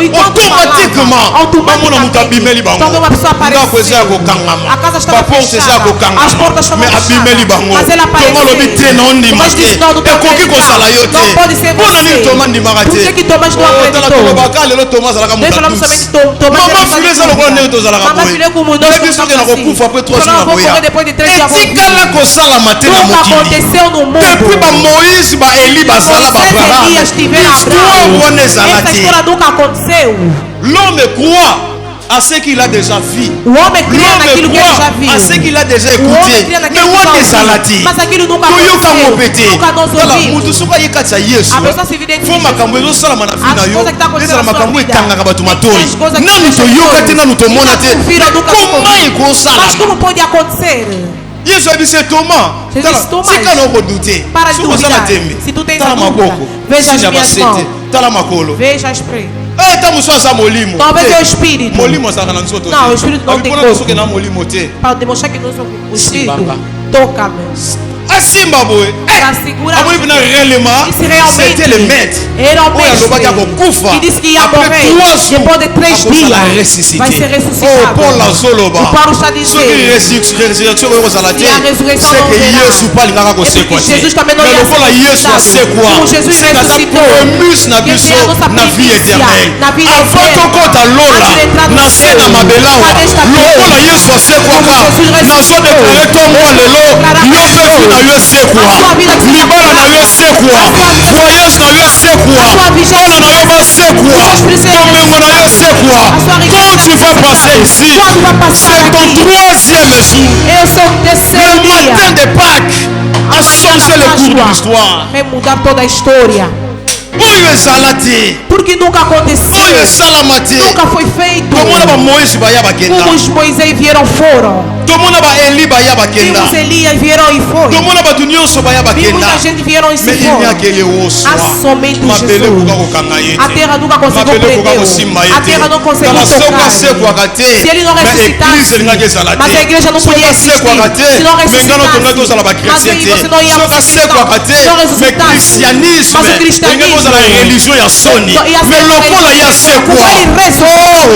Pendant qu'il parlait, automatiquement, então uma pessoa apareceu. A casa estava fechada. As portas estavam fechadas. Mas ele apareceu. Mas disse, não pode ser você. Por que Tomás não acreditou? Nós falamos somente Tomás. Mamãe filha como nós estamos depois de 3 dias. Nunca aconteceu no mundo. Moïse, Elias tiveram Abraão. Essa história nunca aconteceu. L'homme croit à ce qu'il a déjà vu. L'homme croit à ce qu'il a déjà écouté. Mais on est salati. Mas aquilo nunca aconteceu. Nunca nós ouvimos. A pessoa se evidencia. As coisas que estão acontecendo na sua vida. As coisas que mas como pode acontecer? Jesus disse Thomas, para de duvidar. Se tu tens a dúvida, veja as minhas mãos. Veja as preias. Talvez é o espírito. Não, o espírito não tem corpo. Para demonstrar que nós somos o espírito, toca-me. Para segurar c'était le maître. Era o mestre que disse que ia morrer. Depois de 3 dias vai ser ressuscitado. O Paulo está dizendo que a ressurreição não verá. Jesus também não ia ser ressuscitado. Como Jesus ressuscitou, que ele é a nossa primícia na vida eterna. Nascer na Mabelau, lokola Yesu asekwaka, nazo déclarer ton moi lelo, yopefu na yo esekwa, libala na yo esekwa, voyage na yo esekwa, kola na yo basekwa, komengo na yo esekwa. Quand tu vas passer ici, c'est ton 3e jour. Le matin de Pâques a changé le cours de l'histoire. Vai mudar toda a história. Porque nunca aconteceu. Nunca foi feito. Como os Moisés vieram foram. Vimos Elias vieram e foram. Vimos a gente vieram e se foram. Há somente Jesus. A terra nunca conseguiu prender. A terra não conseguiu tocar. Se ele não ressuscitasse, mas a igreja não podia existir. Se não ressuscitasse, mas aí você não ia conseguir. Se não ressuscitasse, mas o cristianismo la religion ya soni mais lokola ya sekwa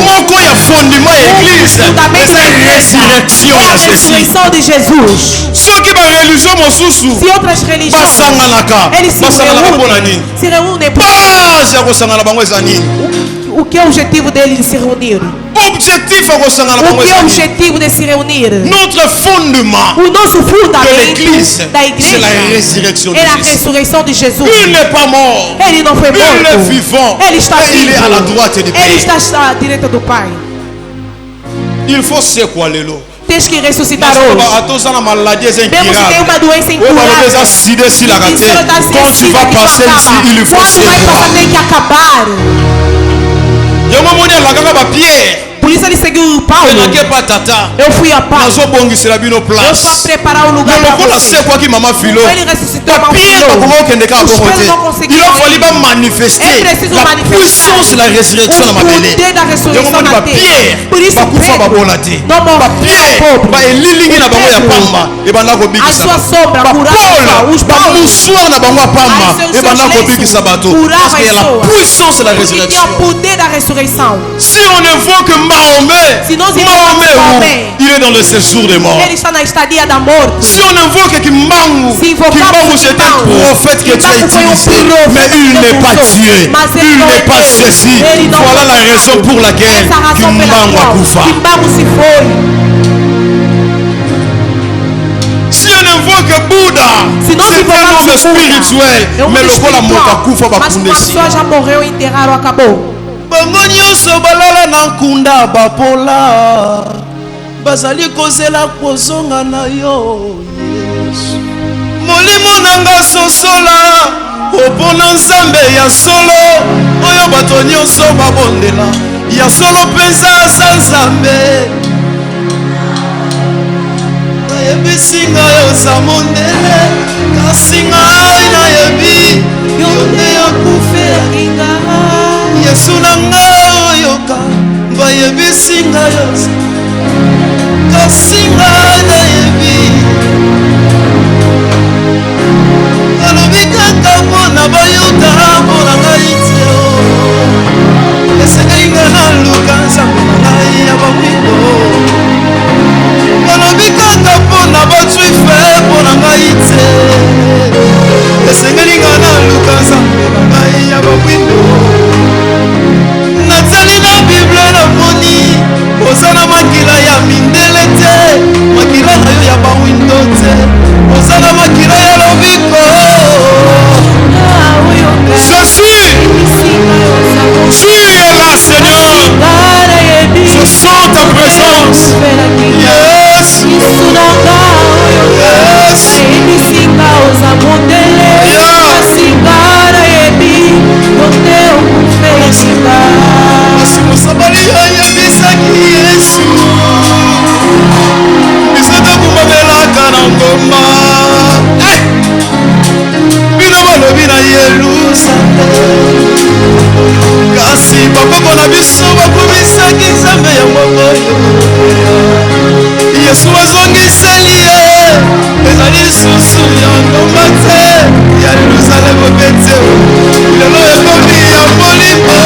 moko ya fondement ya église c'est résurrection de Jésus. Soki ba religion mosusu basanganaka basanganaka mpona nini se reúnem base ya kosangana bango eza nini? O que é o objetivo dele de se reunir? O que é o objetivo de se reunir? Notre fondement o nosso fundamento de l'église, da igreja c'est la résurrection é a ressurreição de Jesus. Il n'est pas mort. Ele não foi morto. Il est vivant. Ele está vivo. Il est à la droite du Père. Ele está à direita do Pai. Il faut se quoi lelo. Tens que ressuscitar hoje. Mesmo se tem uma doença incurável. Quand tu vas passer ici, il faut se Quando vai passar tem que acabar. Por isso ele seguiu Paulo. Eu fui a Paulo. Eu só preparar o lugar para você. Ele ressuscitou a Filho. Não conseguiu. É preciso manifestar o poder da ressurreição na terra. Por isso Pedro não morreu. A sua sombra curava os paus. Curava a puissance de la résurrection. Tinha o poder da ressurreição. Si on invoque Mahomet, il est dans le séjour des morts. Ele está na estadia da morte. Si on invoque Kimbangu, c'est un prophète que tu as utilisé, mais il n'est pas Dieu, il n'est pas ceci. Voilà la raison pour laquelle Kimbangu a kufa. Si on invoque Bouddha, c'est un homme spirituel, mais le kola moka kufa bakundesi. Mas já morreu, enterraram, acabou. Bango nyonso balala na nkunda bapola bazali kozela kozonga na yo Yesu molimo nanga sosola opona nzambe ya solo oyo bato nyonso babondela ya solo penza sa nzambe bayebisinga yoza mondele kasi ngai nayebi yo nde okufela Yesu na ngai oyoka bayebisinga yoza kasi ngai nayebi alobi kaka mpona bayuda mpona ngai te esengeli ngai naluka nzambe na ngai ya bamwindo alobi kaka mpona bajuife mpona ngai te esengeli ngai naluka nzambe na ngai ya bamwindo natali na bible namoni oza na makila ya mindele te makila na yo ya bawindo te oza na makila ya lobiko je suis là Seigneur je sens ta présence yes kasi mosabali ayebisaki Yesu biso tokumabelaka na ngomba bino balobi na Yerusalem kasi bakoko na biso bakumisaki nzambe ya mokoyo Yesu azongiseli ye ezali lisusu ya ngomba te ya Yerusalem pete lelo ekomi ya molimo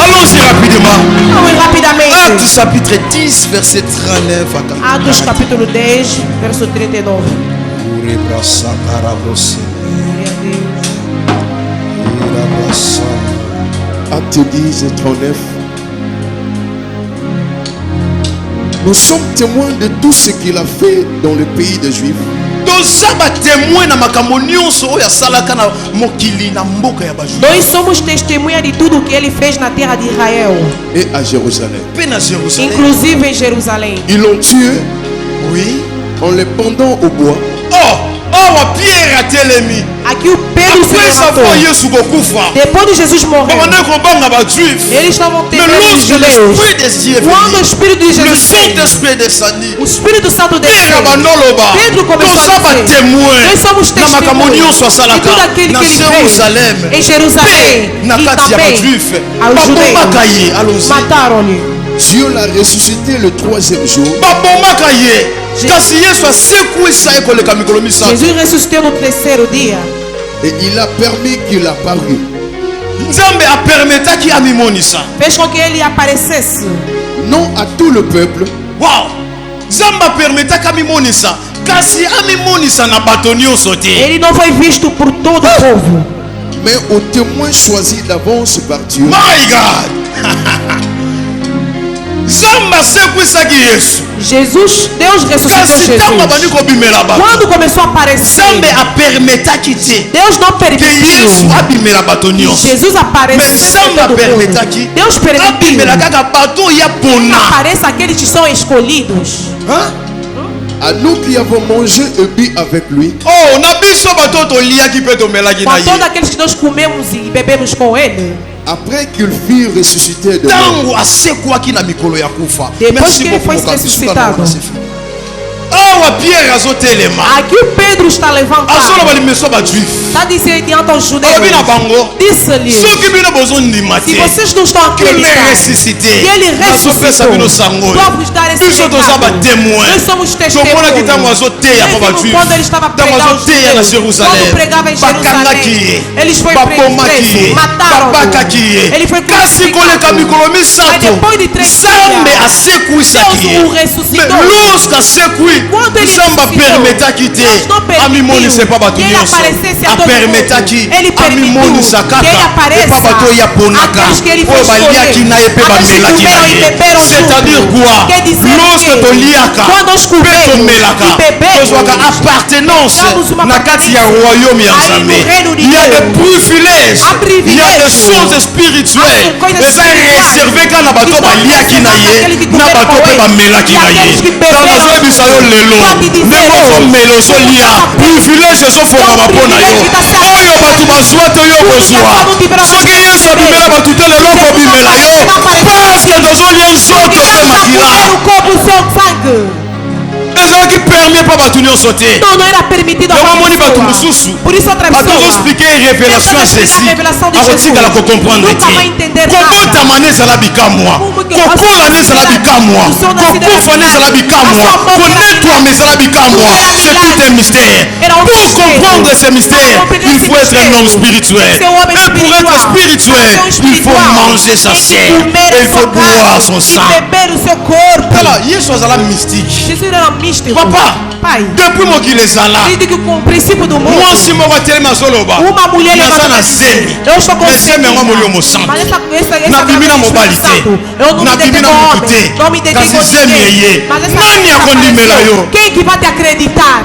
Allons-y rapidement. Actes chapitre 10 verset 39 à 40. Actes chapitre 10 verset 39. Actes 10 et 39. Nous sommes témoins de tout ce qu'il a fait dans le pays des Juifs. Nous sommes testemunhas de tudo que ele fez na terra d'Israël. Et à Jérusalem. Inclusive em Jerusalém. Ils l'ont tué. Oui. En le pendant au bois. Pierre a télémi. Aqui o Pedro se levantou. Depois de Jesus morrer, eles estavam tentando os judeus. Quando o Espírito de Jesus veio, o Espírito Santo desceu, Pedro começou a dizer: nós somos testemunhas de tudo aquilo que ele fez em Jerusalém e também aos judeus. Mataram-lhe. Dieu l'a ressuscité le troisième jour. Jésus ressuscitou no terceiro dia. Et il a permis qu'il apparût. Fez com que ele aparecesse. Non à tout le peuple. Ele não foi visto por todo o povo. Mais aux témoins choisis d'avance par Dieu. My God! Jesus, Deus ressuscitou Jesus. Quando começou a aparecer, Deus não permitiu Jesus apareceu em todo mundo. Deus permitiu que apareça aqueles que são escolhidos. À nous qui avons mangé et bu avec lui. Para todos aqueles que nós comemos e bebemos com ele. Après qu'il fut ressuscité de mort. Depois que ele foi ressuscitado. Aqui o Pedro está levantado. Está dizendo diante aos judeus. Disse-lhe: se vocês não estão acreditando que ele ressuscitou, vamos dar esse recado. Nós somos testemunhas. Quando ele estava pregando aos judeus, quando pregava em Jerusalém, eles foram presos, mataram-no. Ele foi crucificado. Mas depois de 3 dias, Deus o ressuscitou. Samba permetta quitter. Amimoni c'est pas battu. A permetta qui. Amimoni sakata. Et pas bateau ya ponaka. Oh balia qui n'a pas bamela qui n'a. C'est-à-dire quoi? Lorsque tu liaka, pe to melaka, to zwaka appartenance na kati ya royaume ya Nzambe. Il y a des privilèges, il y a des choses spirituelles. Et ça est réservé quand na bato balia qui n'a ye, na bato pe bamela qui n'a ye. Dans la zone bisayo lelo, ndeko zo melo zo lia, privilèges zo fona mapona yo. Oyo bato bazwa to yo kozwa. Soki Yesu abimela bato te lelo ko bimela yo. Parce que dans un lien soto pe makila. Ezala qui permet pas batunyo sauter. Non, era permitido. Por isso outra pessoa. Expliquer révélation à ceci. Arotika la comprendre. Comment ta mané ça la bika moi. Comment la né ça la bika moi. Comment fané ça la bika moi. Connaître toi mais ça la bika moi. C'est tout un mystère. Pour comprendre ce mystère, il faut être un homme spirituel. Et pour être spirituel, il faut manger sa chair. Et il faut boire son sang. Alors, Yesu azala mystique. Papa, depuis moi qui les a là, moi si moi va tellement soloba, naza na zemi, zemi moi molio mo santo, na bimina mobalite, na bimina mokite, kasi zemi eye, nani akondimela yo? Quem que vai te acreditar?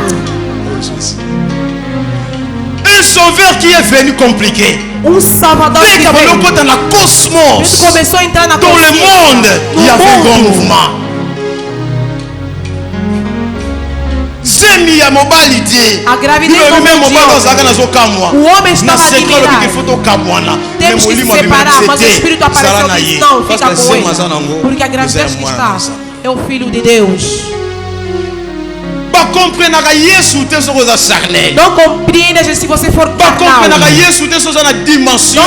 Un sauveur qui est venu compliqué. Salvador qui dans le cosmos, dans le monde, il y avait un grand mouvement. Zemi ya mobalite. A gravidez do o homem estava admirado. Temos que separar, mas o Espírito apareceu e disse, não, fica com ele. Porque a gravidez que está é o Filho de Deus. Não compreenda se você for carnal. Não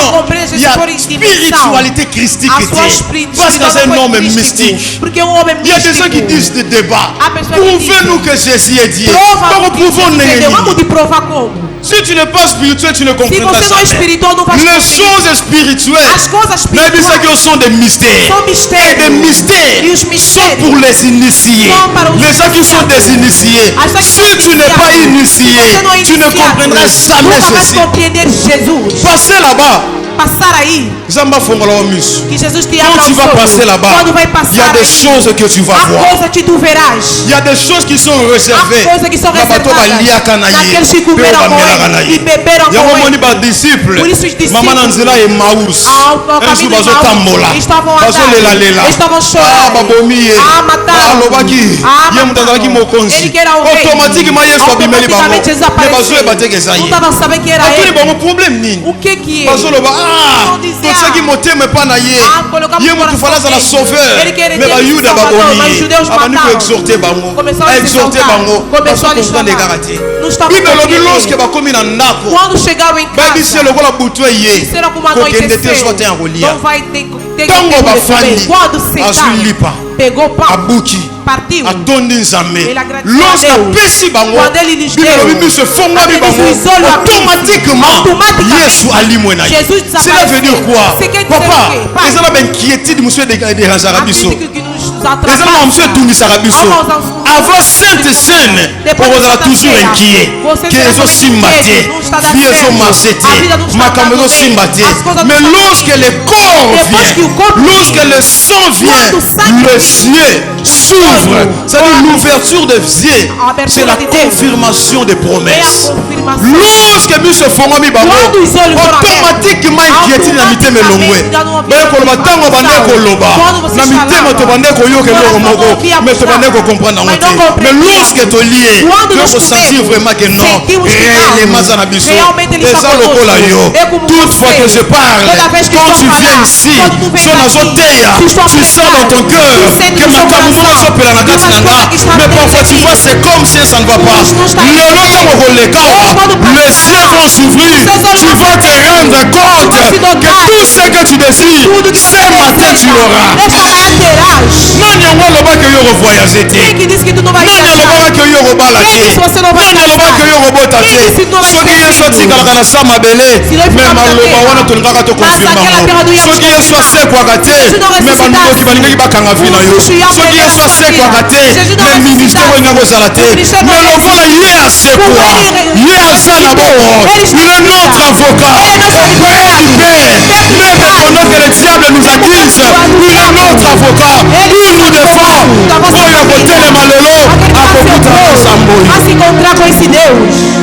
compreenda se for spiritualité christique. Parce que c'est un homme mystique. Porque um homem místico. Il y a des gens qui disent de débat. Prouvez-nous que Jésus est Dieu. Comment pouvons-nous vamos te provar como? Si tu n'es pas spirituel, tu ne comprends pas ça. Les choses spirituelles, mais sont des mystères. Et des mystères sont pour les initiés. Les gens qui sont des initiés. Si tu n'es pas initié, tu ne comprendras jamais Jésus. Passez là-bas. Passar aí. Que Jesus te abra. Quand tu vas passer là-bas, il y a des choses que tu vas voir. Il y a des choses qui sont réservées. Naqueles que comeram com ele e beberam com ele. Por isso os discípulos estavam chorando. Mataram. Ele que era o rei. Automaticamente Jesus apareceu. Não estava sabendo que era ele. O que é? Tosaki motema pa na ye ye mutu fala za la sauveur mais ba yuda ba boni abandi ko exhorter bango começou a comprendre garati Bible lobi lorsque ba komi na ndako quando chegaram em casa bisi lokola butu ye ko kende te sote en rolia tango ba fandi azulipa pegou pão abuki partiu lorsque pesi bango Bible se fonga bi bango automatiquement Yesu alimwe na ye. Cela veut dire quoi? Papa, ils ont inquiétude monsieur de Razarabiso. Les hommes monsieur Dunisarabiso. Avant Sainte Seine, on va toujours inquiet. Qu'ils ont simbaté, ils ont marcheté, macameros simbaté. Mais lorsque le corps vient, lorsque le sang vient, les yeux s'ouvrent. C'est-à-dire l'ouverture des yeux, c'est la confirmation des promesses. Lorsque monsieur Fongomi Bango, automatiquement inquiétude na mitema elongwe bayekoloba ntango bande koloba na mitema tobande koyoka eloko moko mais tobande kocomprendre yango te mais lorsque tolie tokosentir vraiment que non réellement aza na biso eza lokola yo toutefois que je parle quand tu viens ici so nazoteya tu sens dans ton cœur que makambo moko azopela na kati na nga mais parfois tu vois c'est comme si ça ne va pas lelo ntango koleka les cieux vont s'ouvrir tu vas te rendre compte que tout ce que tu désires, ce matin tu l'auras. Nani yango alobaki yo voyager te. Nani alobaki que yo robala te. Nani aloba que yo robota te. Soki Yesu atikala na sa mabele, mais maloba wana tolingaka to confirmer ngo. Soki Yesu asekwaka te, mais bandoki balingaki bakanga vi na yo. Soki Yesu asekwaka te, mais ministère olinga kozala te. Mais lokola ye asekwa, ye aza na bongo, il est notre avocat auprès du Père. Même pendant que le diable nous accuse, il est notre avocat. Il nous défend. Oyo kotelema lelo akokutana na Samboi.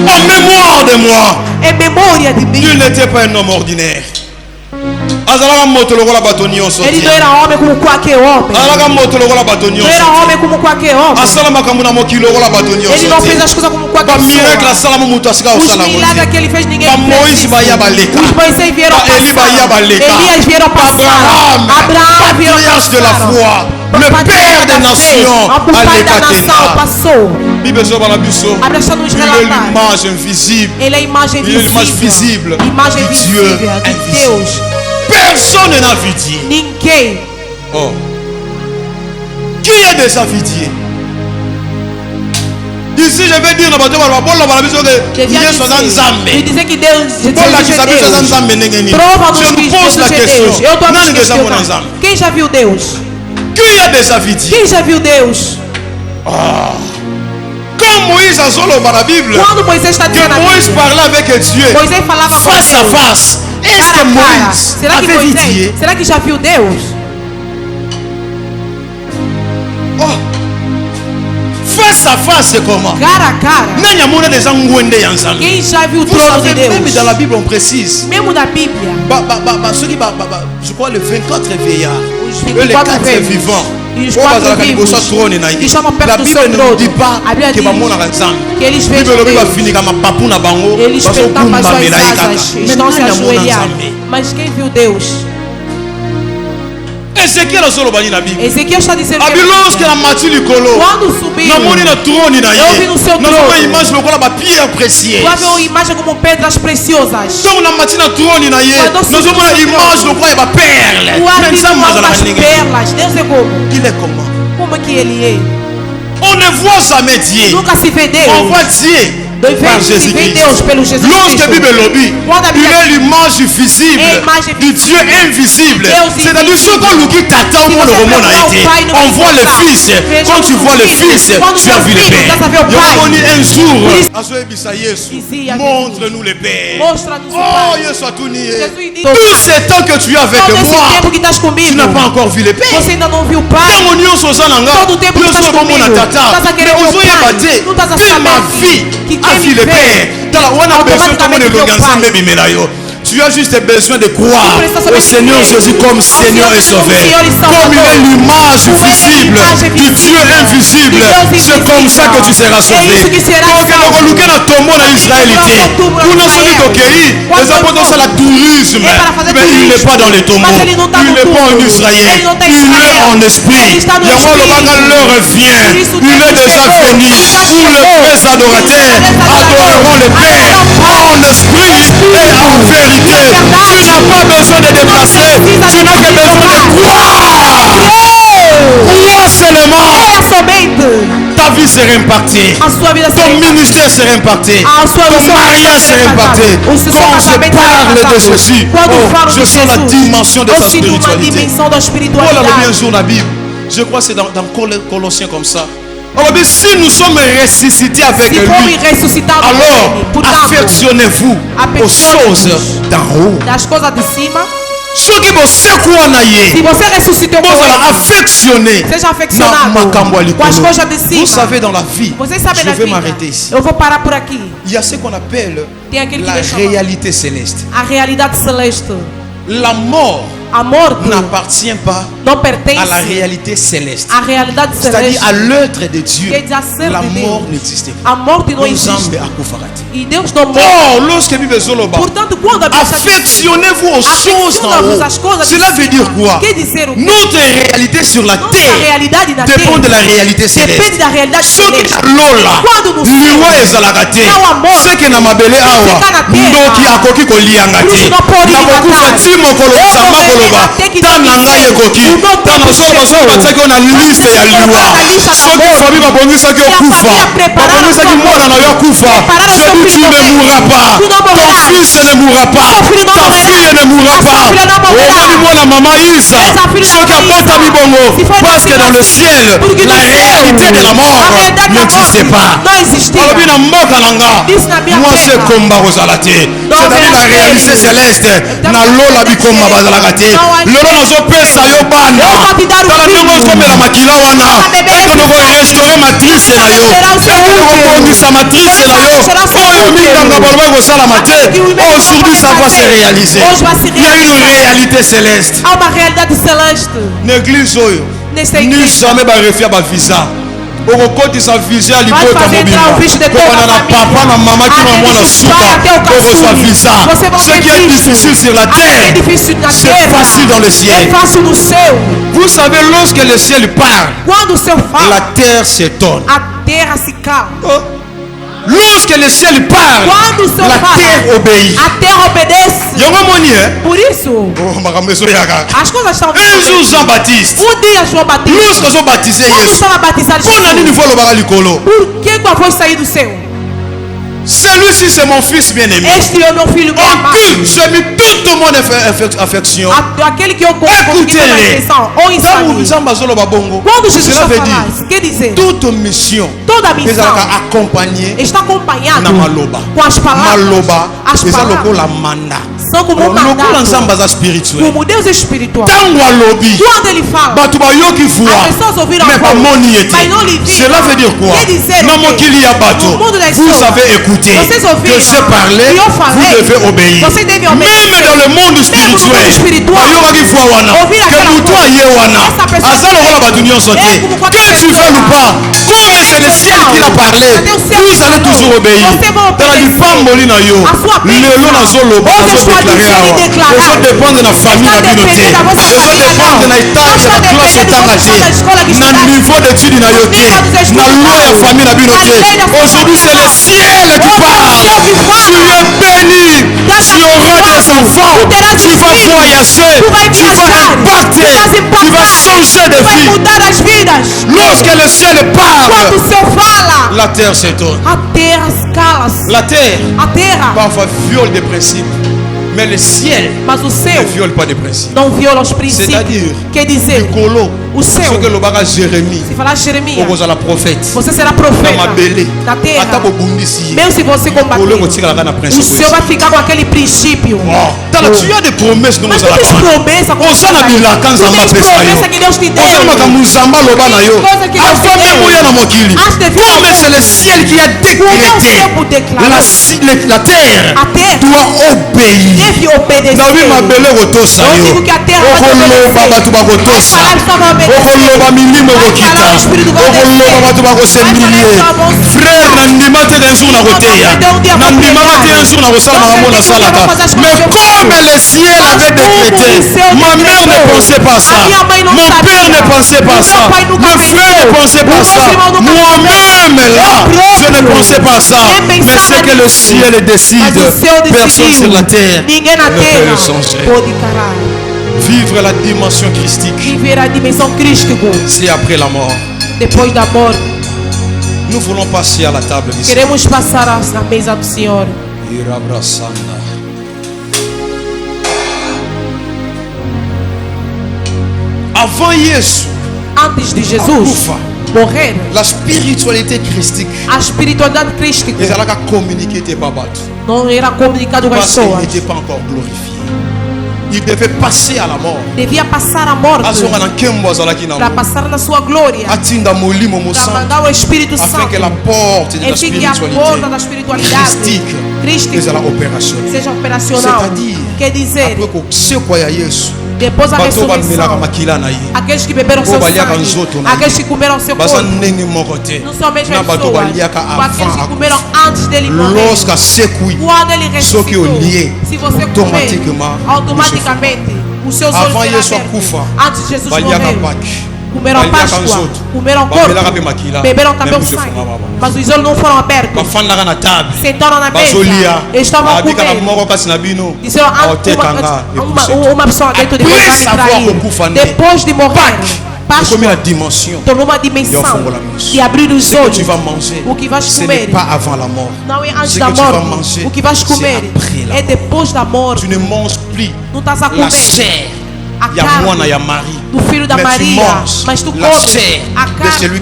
En mémoire de moi. Il n'était pas un homme ordinaire. Azalaka moto lokola bato nyonso. Ele não era homem como qualquer homem. Azalaka moto lokola bato nyonso. Não era homem como qualquer homem. Asala makambo na mokili lokola bato nyonso. Ele não fez as coisas como qualquer pessoa. Miracle asala mutu asika osala. Os milagres que ele fez ninguém fez. Moïse baya baleka. Os Moisés vieram passar. Eli baya baleka. Elias vieram passar. Abraão vieram passar. De la foi. Le père des nations a passou. Il est l'image invisible. Ele é a imagem visible imagem de Dieu de Deus. Personne n'a vu Dieu. Ninguém. Oh. Qui est déjà vu Dieu? Ici, je vais dire il disait que Deus prova-nos que Jesus é Deus. Eu estou a questionar. Quem já viu Deus? Qui a déjà vu Dieu? Quem já viu Deus? Quand Moïse a solo dans la Bible, quando Moisés está dizendo que Moïse parlait avec Dieu, Moisés falava com face à face. Est-ce que Moïse avait vu Dieu? Será que já viu Deus? Oh. Face à face, c'est comment? Cara a cara. Quem já viu o trono de Deus? Même dans la Bible, on précise. Mesmo da Bíblia. Je crois les 24 vieillards. Les 4 vivants. La Bible ne dit pas que eles estão se ajoelhar. Mas quem viu Deus? Ezequiel está dizendo quando subiu, eu vi no seu trono uma imagem como pedras preciosas. Perlas. Deus é como? Como é que ele é? On ne voit jamais Dieu. Nunca se vê Deus. On voit Dieu par Jésus-Christ. Lorsque la Bible lobby, il est l'image visible du Dieu invisible. C'est-à-dire ce qu'on nous dit t'attend pour le moment a été. On voit le Fils. Quand tu vois le Fils, tu as vu le Père. Un jour, montre-nous le Père. Oh, tout ce temps que tu as avec moi, tu n'as pas encore vu le Père. Você ainda não viu o Pai. Todo o tempo que estás comigo, estás a querer o Pai. Não estás a saber que a vu le Père. Tu as juste besoin de croire au Seigneur Jésus comme Seigneur et Sauveur. Comme il est l'image visible du Dieu invisible, c'est comme ça que tu seras sauvé. Donc, les apôtres sont la tourisme, mais il n'est pas dans les tombeaux. Il n'est pas en Israël. Il est en esprit. L'heure vient. Il est déjà venu. Où les vrais adorateurs adoreront le Père en esprit et en vérité. Tu n'as pas besoin de déplacer. Tu n'as que besoin de croire. Croire seulement. Ta vie sera impactée. Ton ministère sera impacté. Ton mariage sera impacté. Quand je parle de Jésus, je sens la dimension de sa spiritualité. Paul a bien jour la Bible. Je crois que c'est dans Colossiens comme ça. Alors, si nous sommes ressuscités avec lui, alors affectionnez-vous aux choses d'en haut. Se você ressuscitou com ele, seja afeccionado com as coisas de cima. Vous savez, dans la vie, je vais m'arrêter ici. Eu vou parar por aqui. Il y a ce qu'on appelle la réalité céleste. A realidade celeste. La mort n'appartient pas não pertence à la réalité céleste. A realidade celeste. C'est-à-dire à l'œuvre de Dieu. La mort n'existe pas. A morte não existe. E Deus não morre. Portanto, quando a affectionnez-vous aux choses en haut. Cela veut dire quoi? Notre réalité sur la terre dépend de la réalité céleste. Ce qui est lola, liwa ezalaka te. Ce qui est na mabele awa, ndoki akoki kolianga te. Nakokufa ti mokolo samba koloba, ta na ngai ekoki. bataki on a liste ya liwa soki famille babongisaki okufa babongisaki mwana na yo akufa je dis tu ne mourras pas ton fils ne mourra pas ta fille ne mourra pas omoni mwana mama Isa soki abotami bongo parce que dans le ciel la réalité de la mort n'existe pas alobi na mboka na nga mwasi ekomba kozala te c'est-à-dire la réalité céleste na lola bikomba bazalaka te lelo nazopesa yo bana tala ndenge ozomela makila wana etono korestaure matrice na yo etono kobongisa matrice na yo oyo minganga baloba kosalama te aujourd'hui ça va se réaliser il y a une réalité céleste n'église oyo ni jamais barefia bavisa okokotisa visa libota mobima kokona na papa na mama kino na mwana suka okozwa visa ce qui est difficile sur la terre c'est facile dans le ciel. Vous savez, lorsque le ciel part la terre s'étonne. Lorsque le ciel parle, la terre obéit. Por isso, un jour Jean-Baptiste, lorsque Jean baptisé Jésus, celui-ci c'est mon fils bien-aimé. En qui j'ai mis toute mon affection. Écoutez-les. Cela veut dire toute mission est accompagnée na maloba. Maloba c'est la mandat. Lokola nzamba za spirituel. Tango alobi batu bayoki voix mais pas moni ete. Cela veut dire quoi? Na mokili ya bato vous avez écouté que je parlais, vous devez obéir. Même dans le monde spirituel bayokaki voix wana que mutu aye wana aza lokola bato nyonso te que tu veuilles ou pas comme c'est le ciel qui l'a parlé vous allez toujours obéir. Tala lipamboli na yo lelo nazoloba ezodépendre na famille na bino te ezodépendre na étage na classe otanga te na niveau d'étude na yo te na loi ya famille na bino te. Aujourd'hui c'est le ciel qui parle. Tu es béni, tu auras des enfants, tu vas voyager, tu vas impacter, tu vas changer de vie. Lorsque le ciel parle, la terre s'étonne. La terre parfois viole des principes. Mais le ciel ne viole pas des principes. C'est-à-dire o céu, se falar Jeremias, você será profeta na terra. Mesmo se você combater, o céu vai ficar com aquele princípio. Tu as des promesses que Deus te deu. Comme c'est le ciel qui a décrété, la terre doit obéir. okoloba milimo okokita okoloba bato bakosemilie frère nandima te un jour nakoteya nandimaka te un jour nakosala makambo nasalaka mais comme le ciel avait décrété ma mère ne pensait pas ça, mon père ne pensait pas ça, mon frère ne pensait pas ça, moi-même là je ne pensais pas ça, mais c'est que le ciel décide, personne sur la terre ne peut le changer. Vivre la dimension christique, c'est après la mort. Depois da morte, nous voulons passer à la table du Seigneur. Queremos passar na mesa do Senhor. Avant Jésus, antes de Jesus morrer, la spiritualité christique, a espiritualidade crística, não era comunicado com as pessoas. Il n'était pas encore glorifié. Il devait passer à la mort. Devia passar a morte para passar na sua glória, para mandar o Espírito Santo, afin que la porte de la spiritualidade crística seja operacional. Quer dizer, depois da ressurreição, aqueles que beberam seu sangue, aqueles que comeram seu corpo, não são a mesma pessoa, aqueles que comeram antes dele morrer. Quando ele ressuscitou, se você comer, automaticamente os seus olhos serão abertos. Antes de Jesus morrer, comeram a Páscoa, comeram corpo, beberam também o sangue, mas os olhos não foram abertos. Sentaram na mesa, estavam a comer. Disseram, uma pessoa dentro de nós vai me trair. Depois de morrer, Páscoa tornou uma dimensão de abrir os olhos. O que vais comer não é antes da morte. O que vais comer é depois da morte. Não estás a comer a carne do filho da Maria, mas tu comes a carne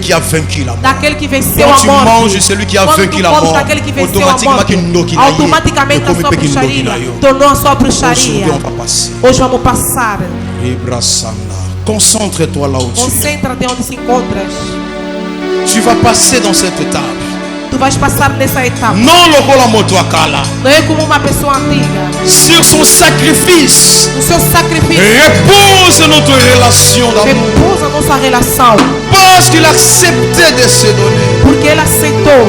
daquele que venceu a morte. Quando tu comes daquele que venceu a morte, automaticamente a sua bruxaria tornou a sua bruxaria. Hoje vamos passar. Concentre-toi là où tu es. Concentre-te onde se encontras. Tu vas passer dans cette étape. Tu vais passar nessa etapa. Non lokola moto akala. Não é como uma pessoa antiga. Sur son sacrifice. O seu sacrifício. Repose notre relation d'amour. Repousa nossa relação. Parce qu'il a accepté de se donner. Porque ele aceitou.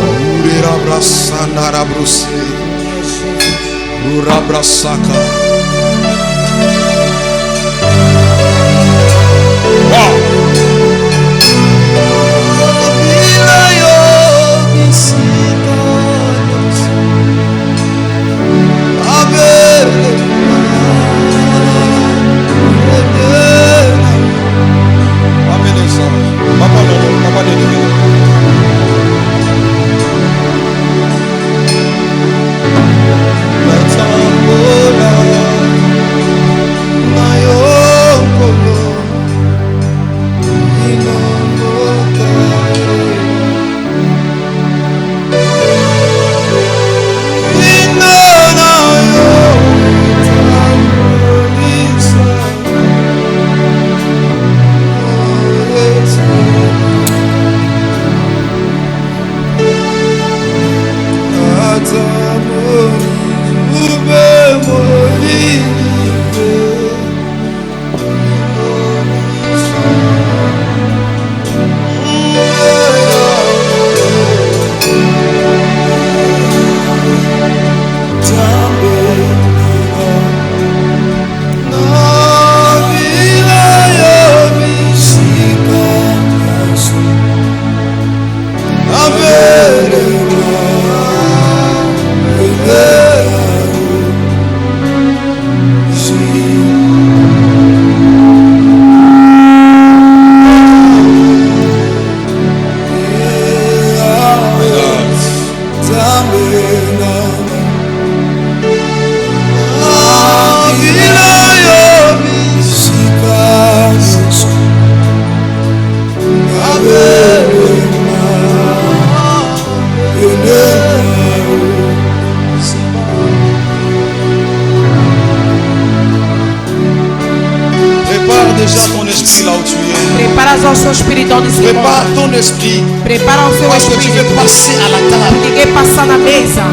Prépare ton esprit. Prepara o seu Parce que tu espírito. veux passer à la table. Ninguém passar na mesa.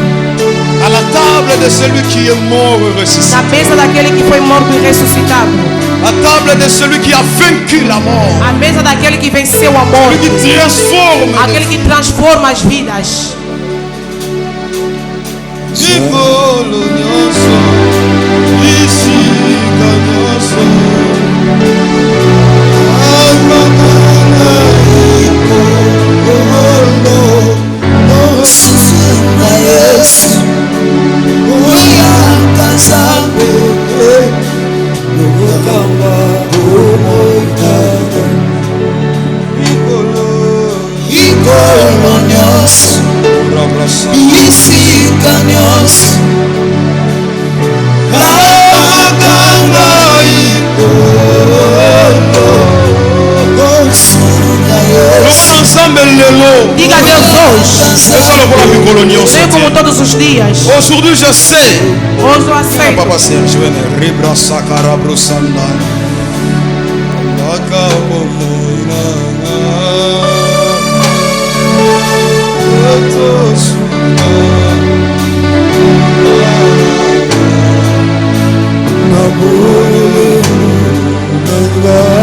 À la table de celui qui est mort et ressuscité. Na mesa daquele que foi morto e ressuscitado. La table de celui qui a vaincu la mort. A mesa daquele que venceu a morte. Celui qui transforme. Aquele que transforma as vidas. Diga a Deus hoje. Não é como todos os dias. Aujourd'hui je sais. Hoje eu aceito. Papa Sergio Ribra Sakara Brusanda.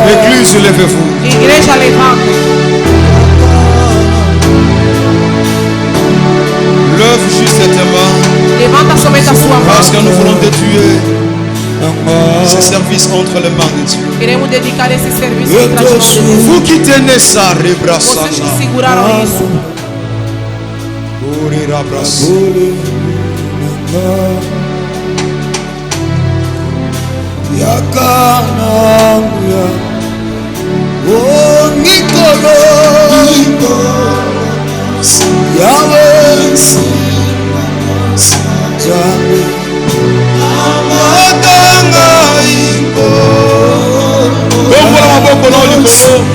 L'église, levez-vous. Igreja, levanta. Lève juste tes mains. Levanta somente a sua mão. Parce que nous voulons te tuer. Ce service entre les mains de Dieu. Queremos dedicar esse serviço entre as mãos de Deus. Vous qui tenez ça, Vocês que seguraram isso.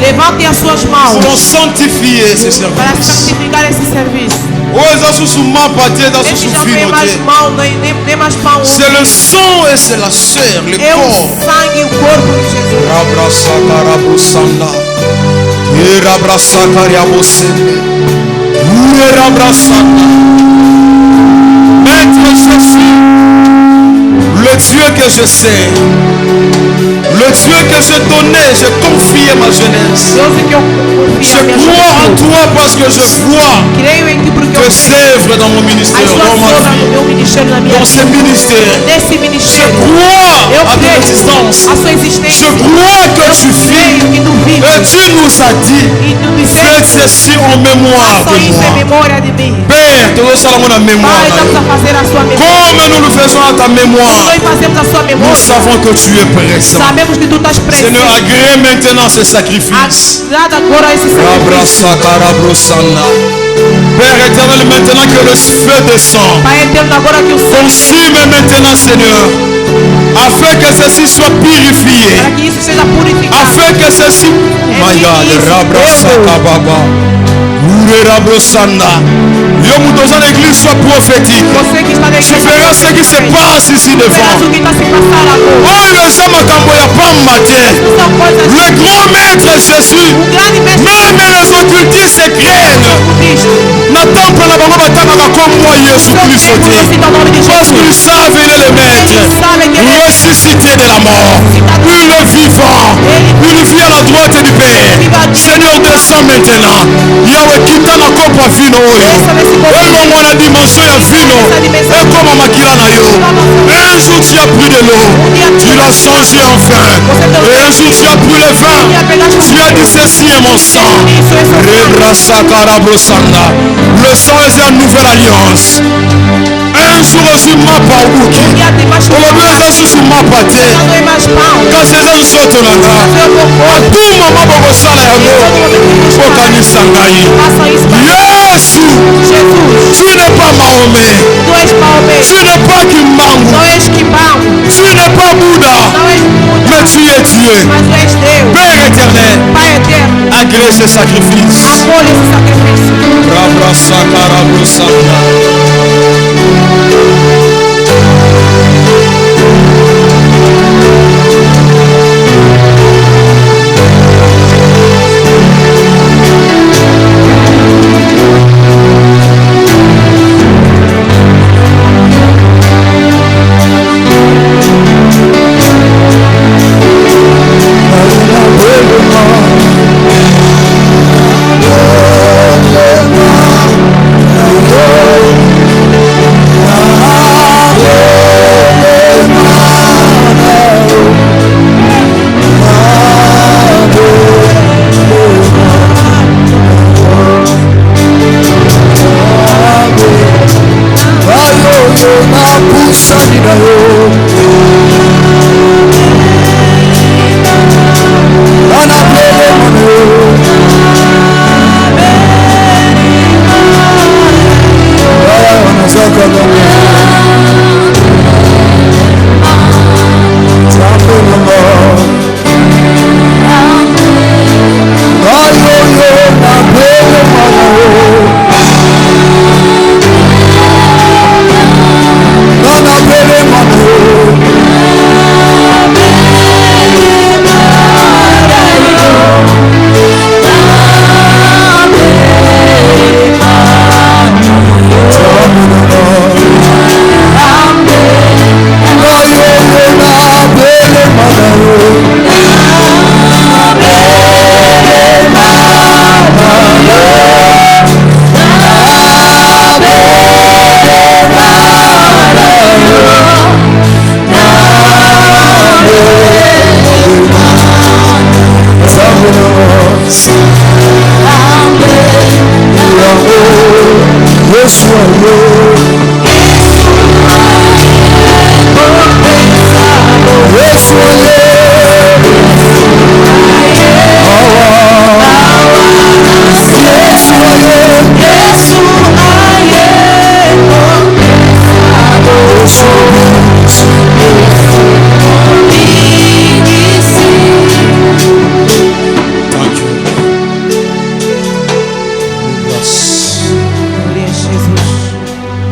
Levantem as suas mãos pour sanctifier ce para service. santificar esse serviço. C'est le sang et c'est la chair, le É o corps. sangue e o corpo de Maître Jésus, le Dieu que je sais, le Dieu que je donnais, je confiais ma jeunesse. Je crois en toi parce que je vois tes œuvres dans mon ministère, dans ma vie, dans ce ministère. Je crois à ton existence. Je crois que tu vis. Et tu nous as dit, faites ceci en mémoire de moi. Père, tu nous salons la mémoire. Comme nous le faisons à ta mémoire, nous savons que tu es présent. Seigneur, agrée maintenant ce sacrifice. Père éternel, maintenant que le feu descend, consume maintenant, Seigneur, afin que ceci soit purifié, afin que ceci, my God, dans l'église soit prophétique. Tu verras ce qui se passe ici devant. Oh, le grand maître Jésus, même les occultistes se craignent. N'attends pas la banque comme moi, Jésus-Christ. Parce qu'ils savent, il est le maître. Ressuscité de la mort. Il est vivant. Il vit à la droite du Père. Seigneur, descends maintenant. Yahweh, quitte la coupe à vino. Et la dimension à vino. Et comme à Makila Nayo. Un jour tu as pris de l'eau. Tu l'as changé en vin. Et un jour tu as pris le vin. Tu as dit ceci est mon sang. Le sang est une nouvelle alliance. Un jour je m'appelle Ouki. Aujourd'hui je suis ma pâté. Quand ces gens sont là, à tout moment pour ça là, faut qu'on y s'engaille. Jésus, tu n'es pas Mahomet. Tu n'es pas Kimbangu. Tu n'es pas Bouddha. Mais tu es Dieu. Père éternel, agrée ce sacrifice. Rabra Sakara Brusanda.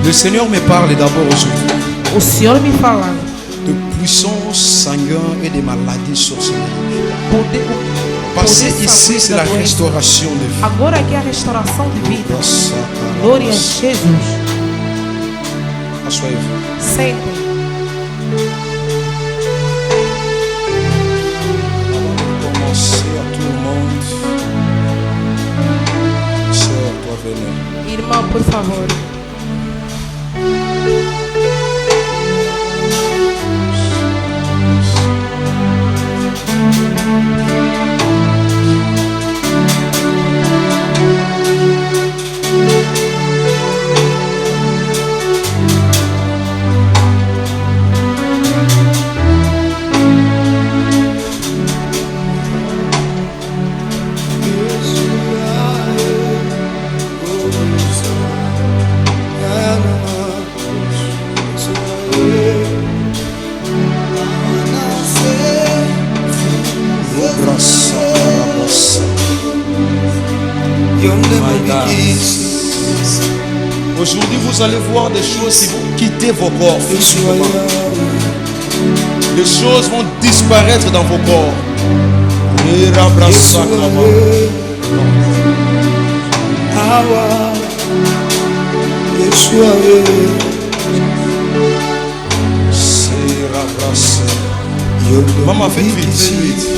Le Seigneur me parle d'abord aujourd'hui. O Senhor me fala de puissance sanguine et de maladies sorcières. Parce ici c'est la restauration de vie. Agora aqui é a restauração de vida. Glória a Jesus. Asseyez-vous. Sempre. Commencer à tout le monde. Sœur, toi venez. Irmão, por favor. Aujourd'hui, vous allez voir des choses si vous quittez vos corps physiquement. Les choses vont disparaître dans vos corps. Maman, faites vite, faites vite.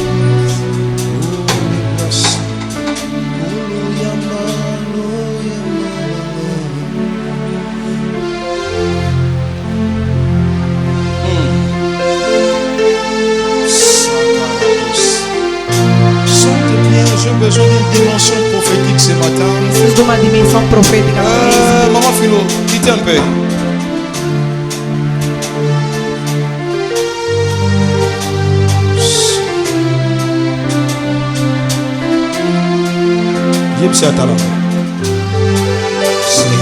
J'ai besoin d'une dimension prophétique ce matin. Preciso de uma dimensão profética. Maman Philo, quittez un peu. Viens me à la Baissez.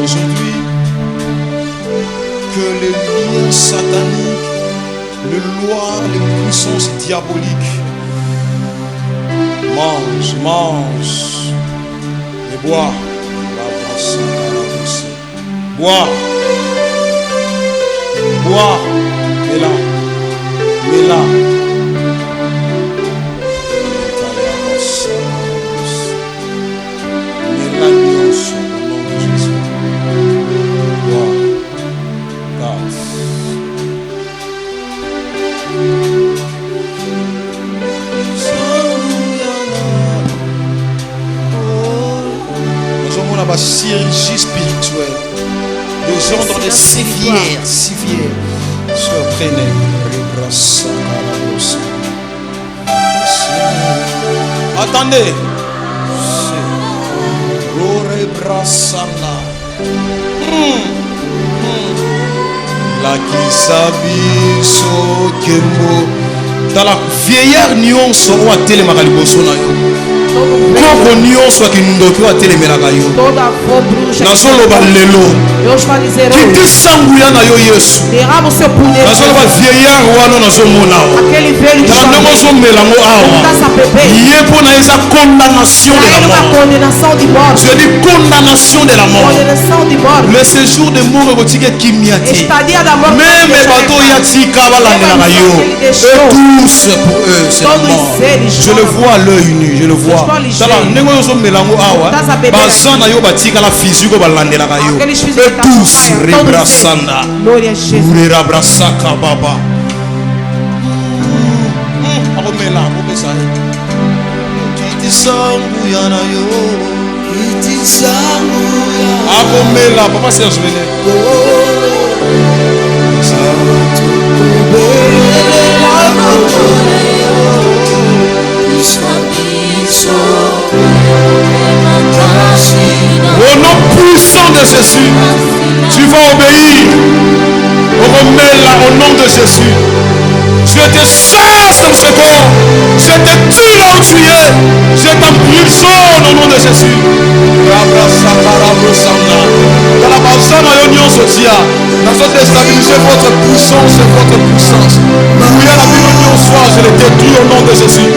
Aujourd'hui, que les liens sataniques, les lois, les puissances diaboliques mange et bois. Bois. Et là. Chirurgie spirituelle. Les gens dans des civières. Sois prenez. Attendez. La kisabiso kembo. Dans la vieillard nuance ou à télémaraliboso na yo. Koko nyonso akindoki wa telemelaka yo nazoloba lelo kiti sanguya na yo Yesu nazoloba vieillard wana nazomona awa na ndenge ozomelango awa ye mpona eza condamnation de la mort. Je dis condamnation de la mort. Le séjour de mort ekotika kimia te même bato ya tika balandelaka yo et tous pour eux c'est mort. Je le vois à l'œil nu, je le vois Papa Serge, venez. Au nom puissant de Jésus, tu vas obéir. Au nom de Jésus, je te chasse dans ce corps. Je te tue là où tu es. Je t'emprisonne au nom de Jésus. Déstabiliser votre puissance et votre puissance. Je le détruis au nom de Jésus.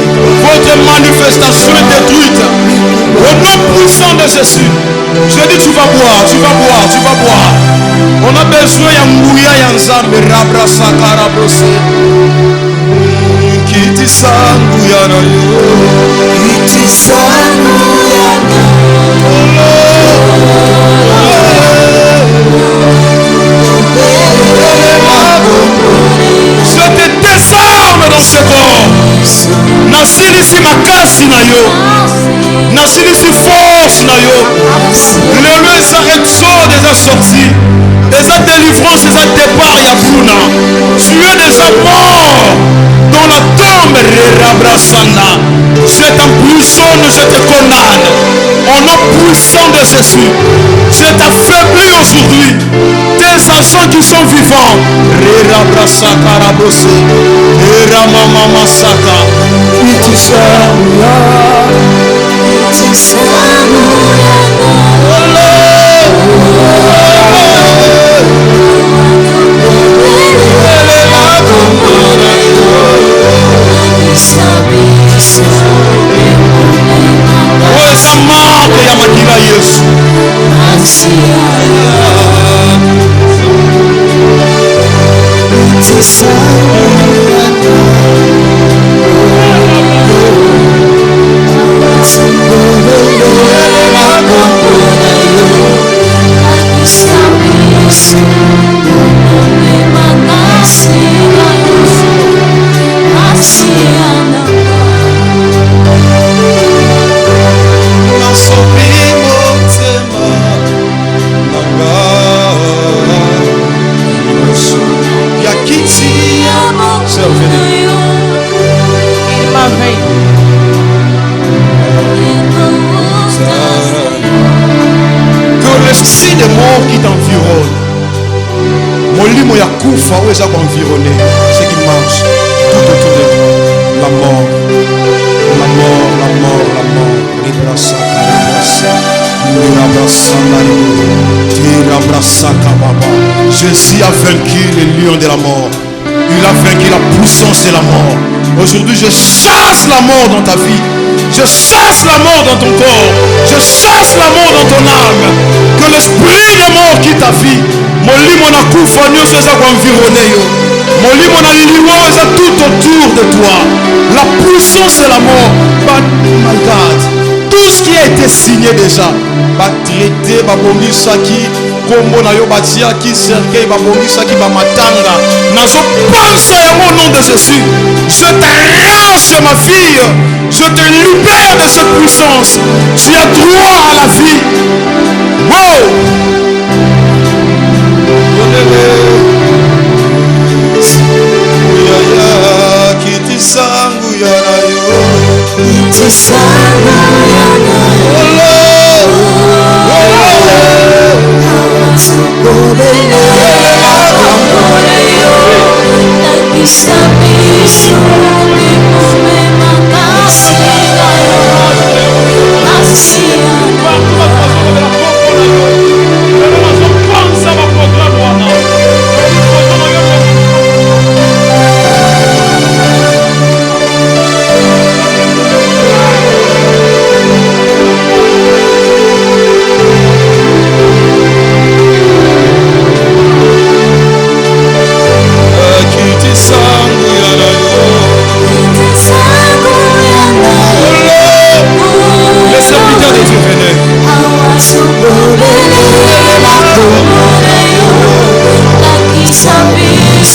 Votre manifestation est détruite. Au nom puissant de Jésus. Je dis tu vas boire, tu vas boire, tu vas boire. On a besoin de mouya yanzambe rabra sakara brose. Kiti sangu yana yo. Kiti sangu yana. Je te désarme dans ce corps. Nasilisi makasi na yo. Nasilisi force na yo. Le eza exode eza sorti. Eza délivrance, eza départ ya buna. Tu es déjà mort dans la tombe. Je t'emprisonne, je te condamne. Au nom puissant de Jésus, je t'affaiblis aujourd'hui. Tes agents qui sont vivants. Si des morts qui t'environnent, molimo ya kufa où est-ce environné, ce qui marche tout autour de toi, la mort, la mort, la mort, la mort, Jésus a vaincu le lion de la mort. Il a vaincu la puissance de la mort. Aujourd'hui, je chasse la mort dans ta vie. Je chasse la mort dans ton corps. Je chasse la mort dans ton âme. Que l'esprit de mort quitte ta vie. Molimo na kufa nyonso eza environné yo. Molimo na liwa eza tout autour de toi. La puissance de la mort. But my God, tout ce qui a été signé déjà, va traiter, va bomber ça qui, kombo na yo batia qui cercueil, va bomber ça qui va matanga. Nazo pense au nom de Jésus. Je t'arrache ma fille. Je te libère de cette puissance. Tu as droit à la vie. Wow! Kiti sangu yana yo. Kiti sangu yana yo.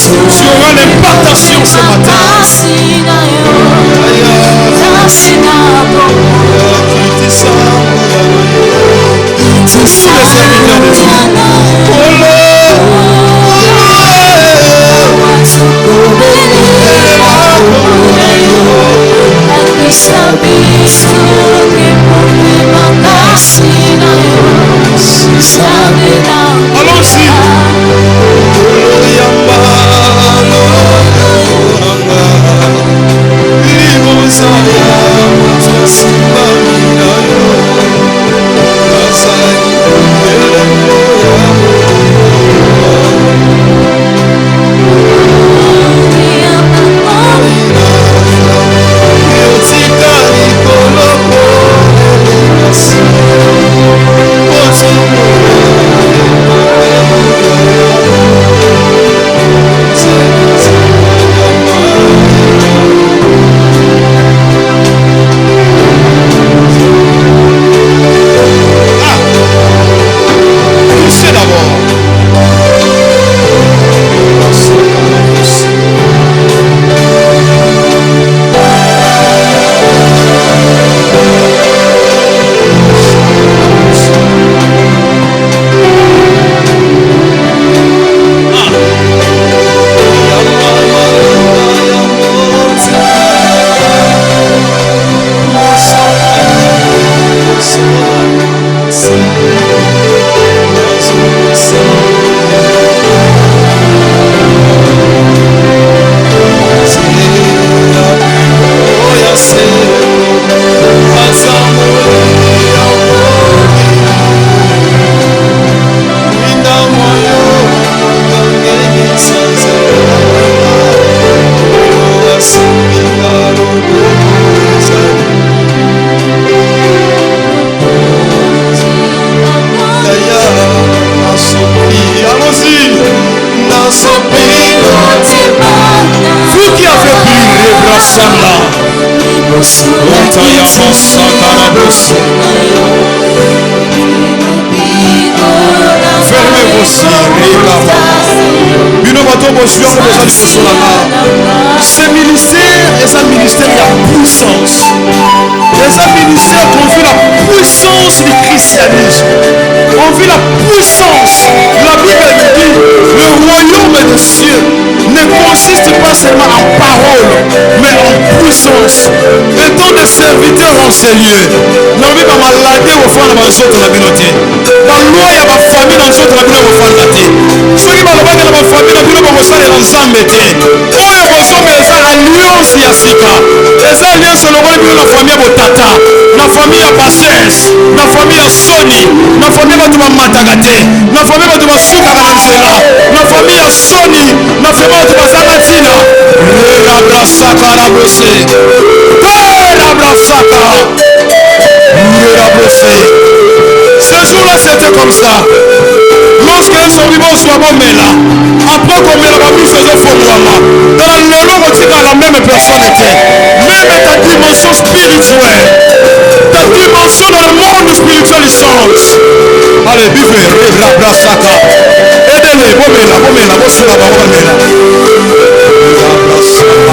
Tu auras l'impartation ce matin. Tous les serviteurs de Dieu. Allons-y. Fermez vos yeux. Ce ministère est un ministère de puissance. C'est un ministère qu'on vit la puissance du christianisme. On vit la puissance. La Bible dit le royaume des cieux ne consiste pas seulement en parole, mais en puissance. Étant des serviteurs en ces lieux, nous avons malade au fond de la maison de la communauté. La loi y a ma famille dans cette famille au fond de la tête. Ceux qui m'ont demandé ma famille dans une bonne salle dans Zambété. Oh, il y a besoin de l'alliance y a sika. Les alliances le rôle de la famille au tata, la famille à Bassès, la famille à Sony, la famille à Matagate, la famille à Souka Kanzela, la famille à Sony, la famille à Zalatina. La brasaka la brossé. La brasaka. La brossé. Ce jour-là, c'était comme ça. Lorsqu'un survivant soit bon, mais là, après qu'on met la bouche, c'est au fond de moi. Dans le long, on dit que la même personne était. Même ta dimension spirituelle, ta dimension dans le monde spirituel, il change. Allez, vivez, la brasaka. Aidez-les, bon, mais là, bon, sur la bas, bon, mais là. La brasaka.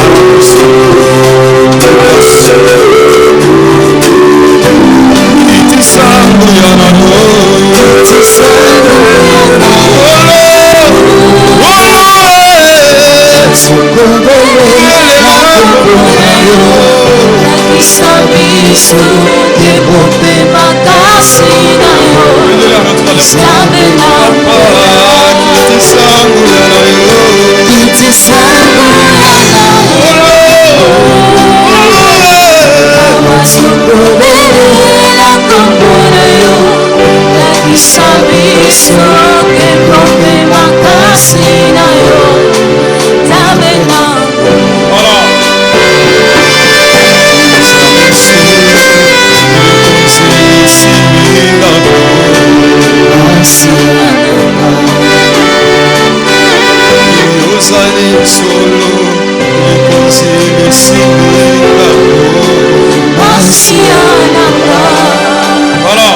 Voilà.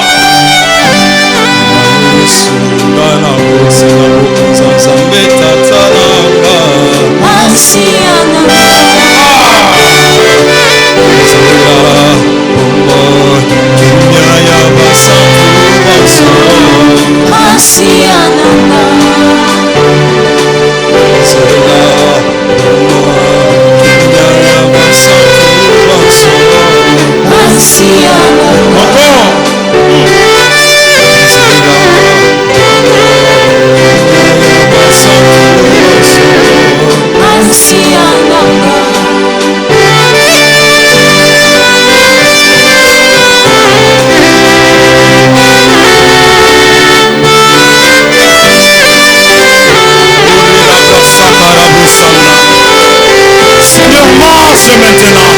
Seigneur, marche maintenant.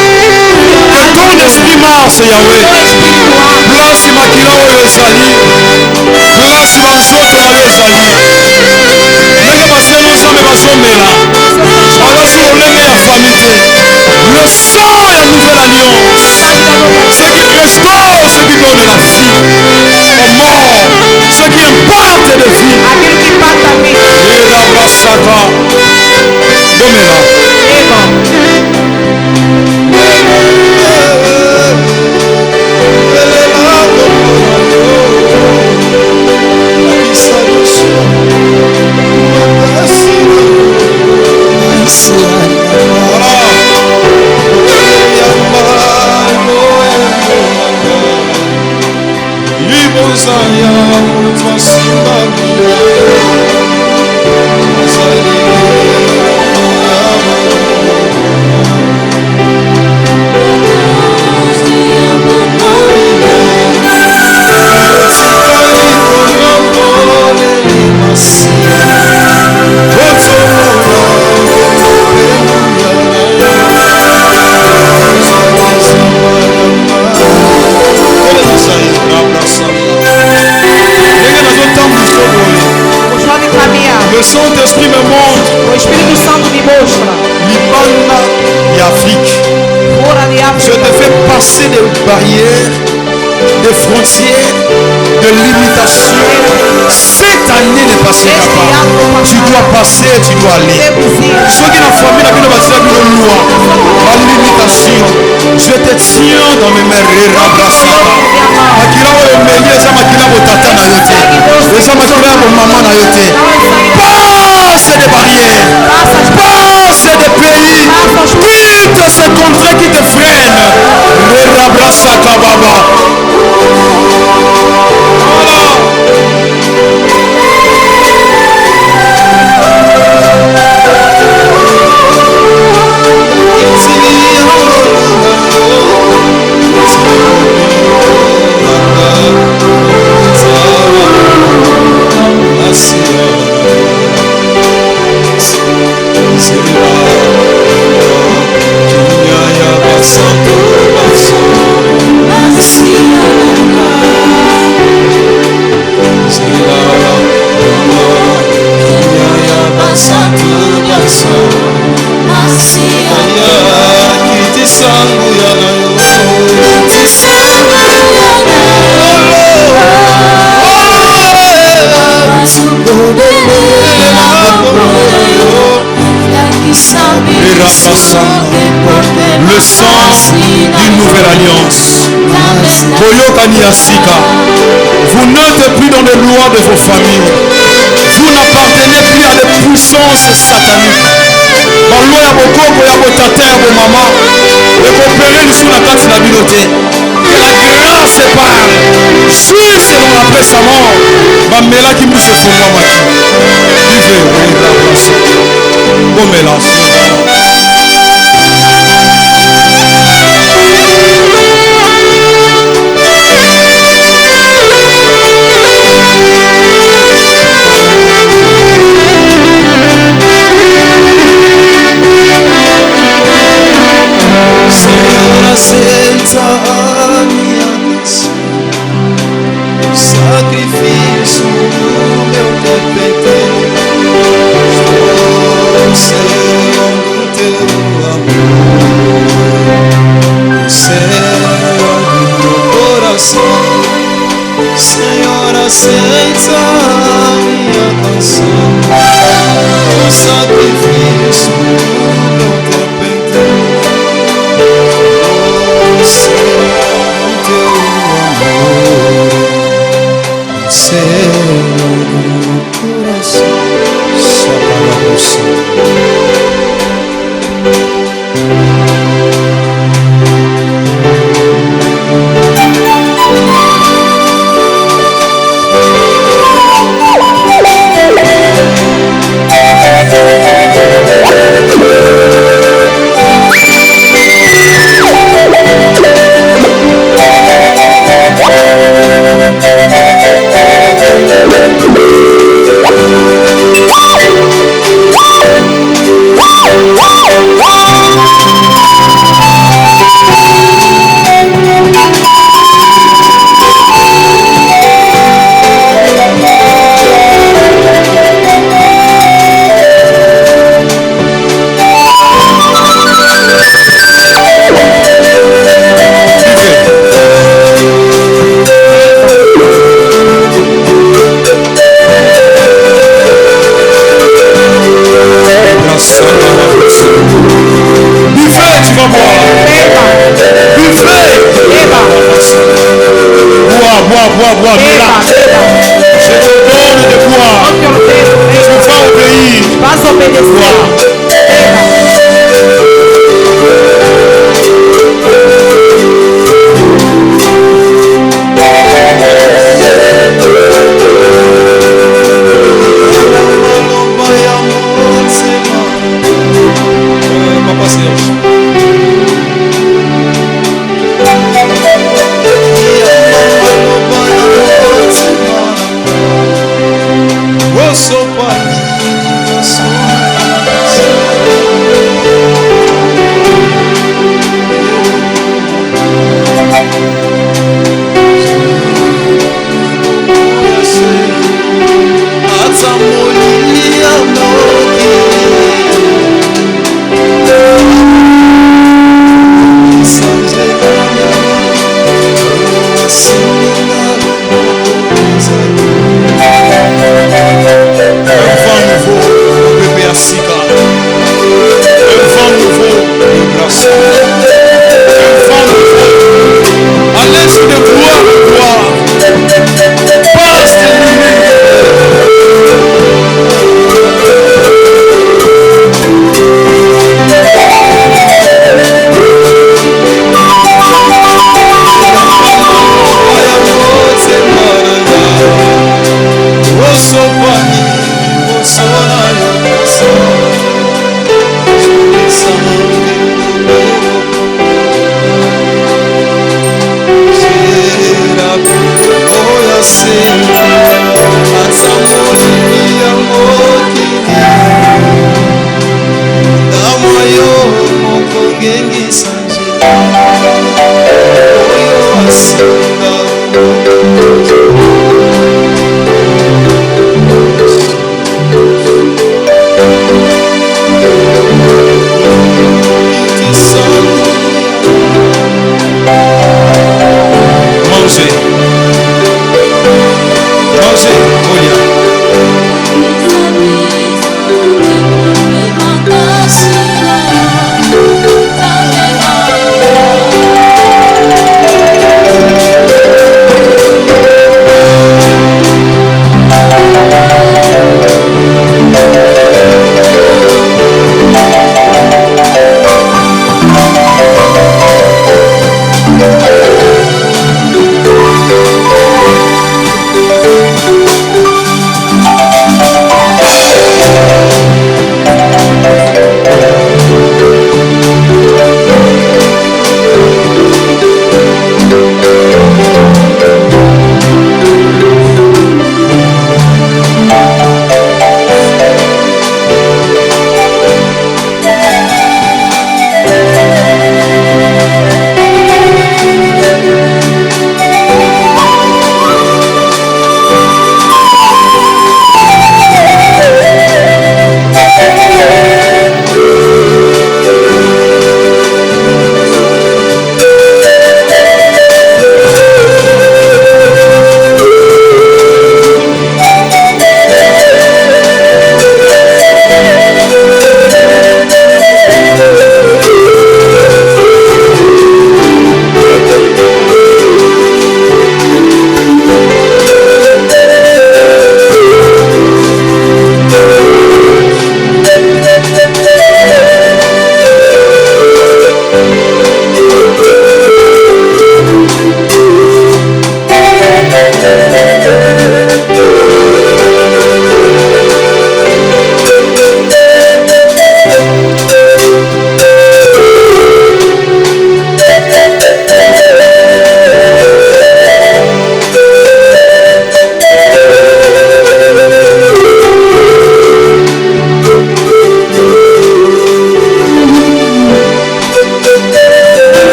Que ton esprit marche, Yahweh. Place makila oyo ezali. Place banzoto na yo ezali. Ndenge baseno nzambe bazomela. Bazasi olenge ya famille. Le sang ya nouvelle alliance. Ce qui restaure, ce qui donne la vie. Au mort. Ce qui imparte de vie. Et la basaka. Domela. Le Saint-Esprit me montre. O Espírito Santo me mostra. Libanda et Afrique. Je te fais passer des barrières, des frontières, de limitations. Cette année ne passera pas. Tu dois passer, tu dois aller. Ceux qui n'ont famille, la loi, la limitation. Je te tiens dans mes mains. Passe des barrières, passe des pays, quitte ce contrat qui te freine. Le sang d'une nouvelle alliance. Vous n'êtes plus dans les lois de vos familles. Vous n'appartenez plus à des puissances sataniques. Que la grâce parle. Suis selon après sa mort. Bamela qui bouge pour moi. Vivez, bon mélange. Aceita a minha canção, sacrifício do meu depender. Estou Senhor do teu amor, Senhor do meu coração. Senhor, aceita a minha canção, o sacrifício do meu depender. Senhor, teu amor, Senhor.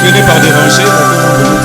finit par déranger.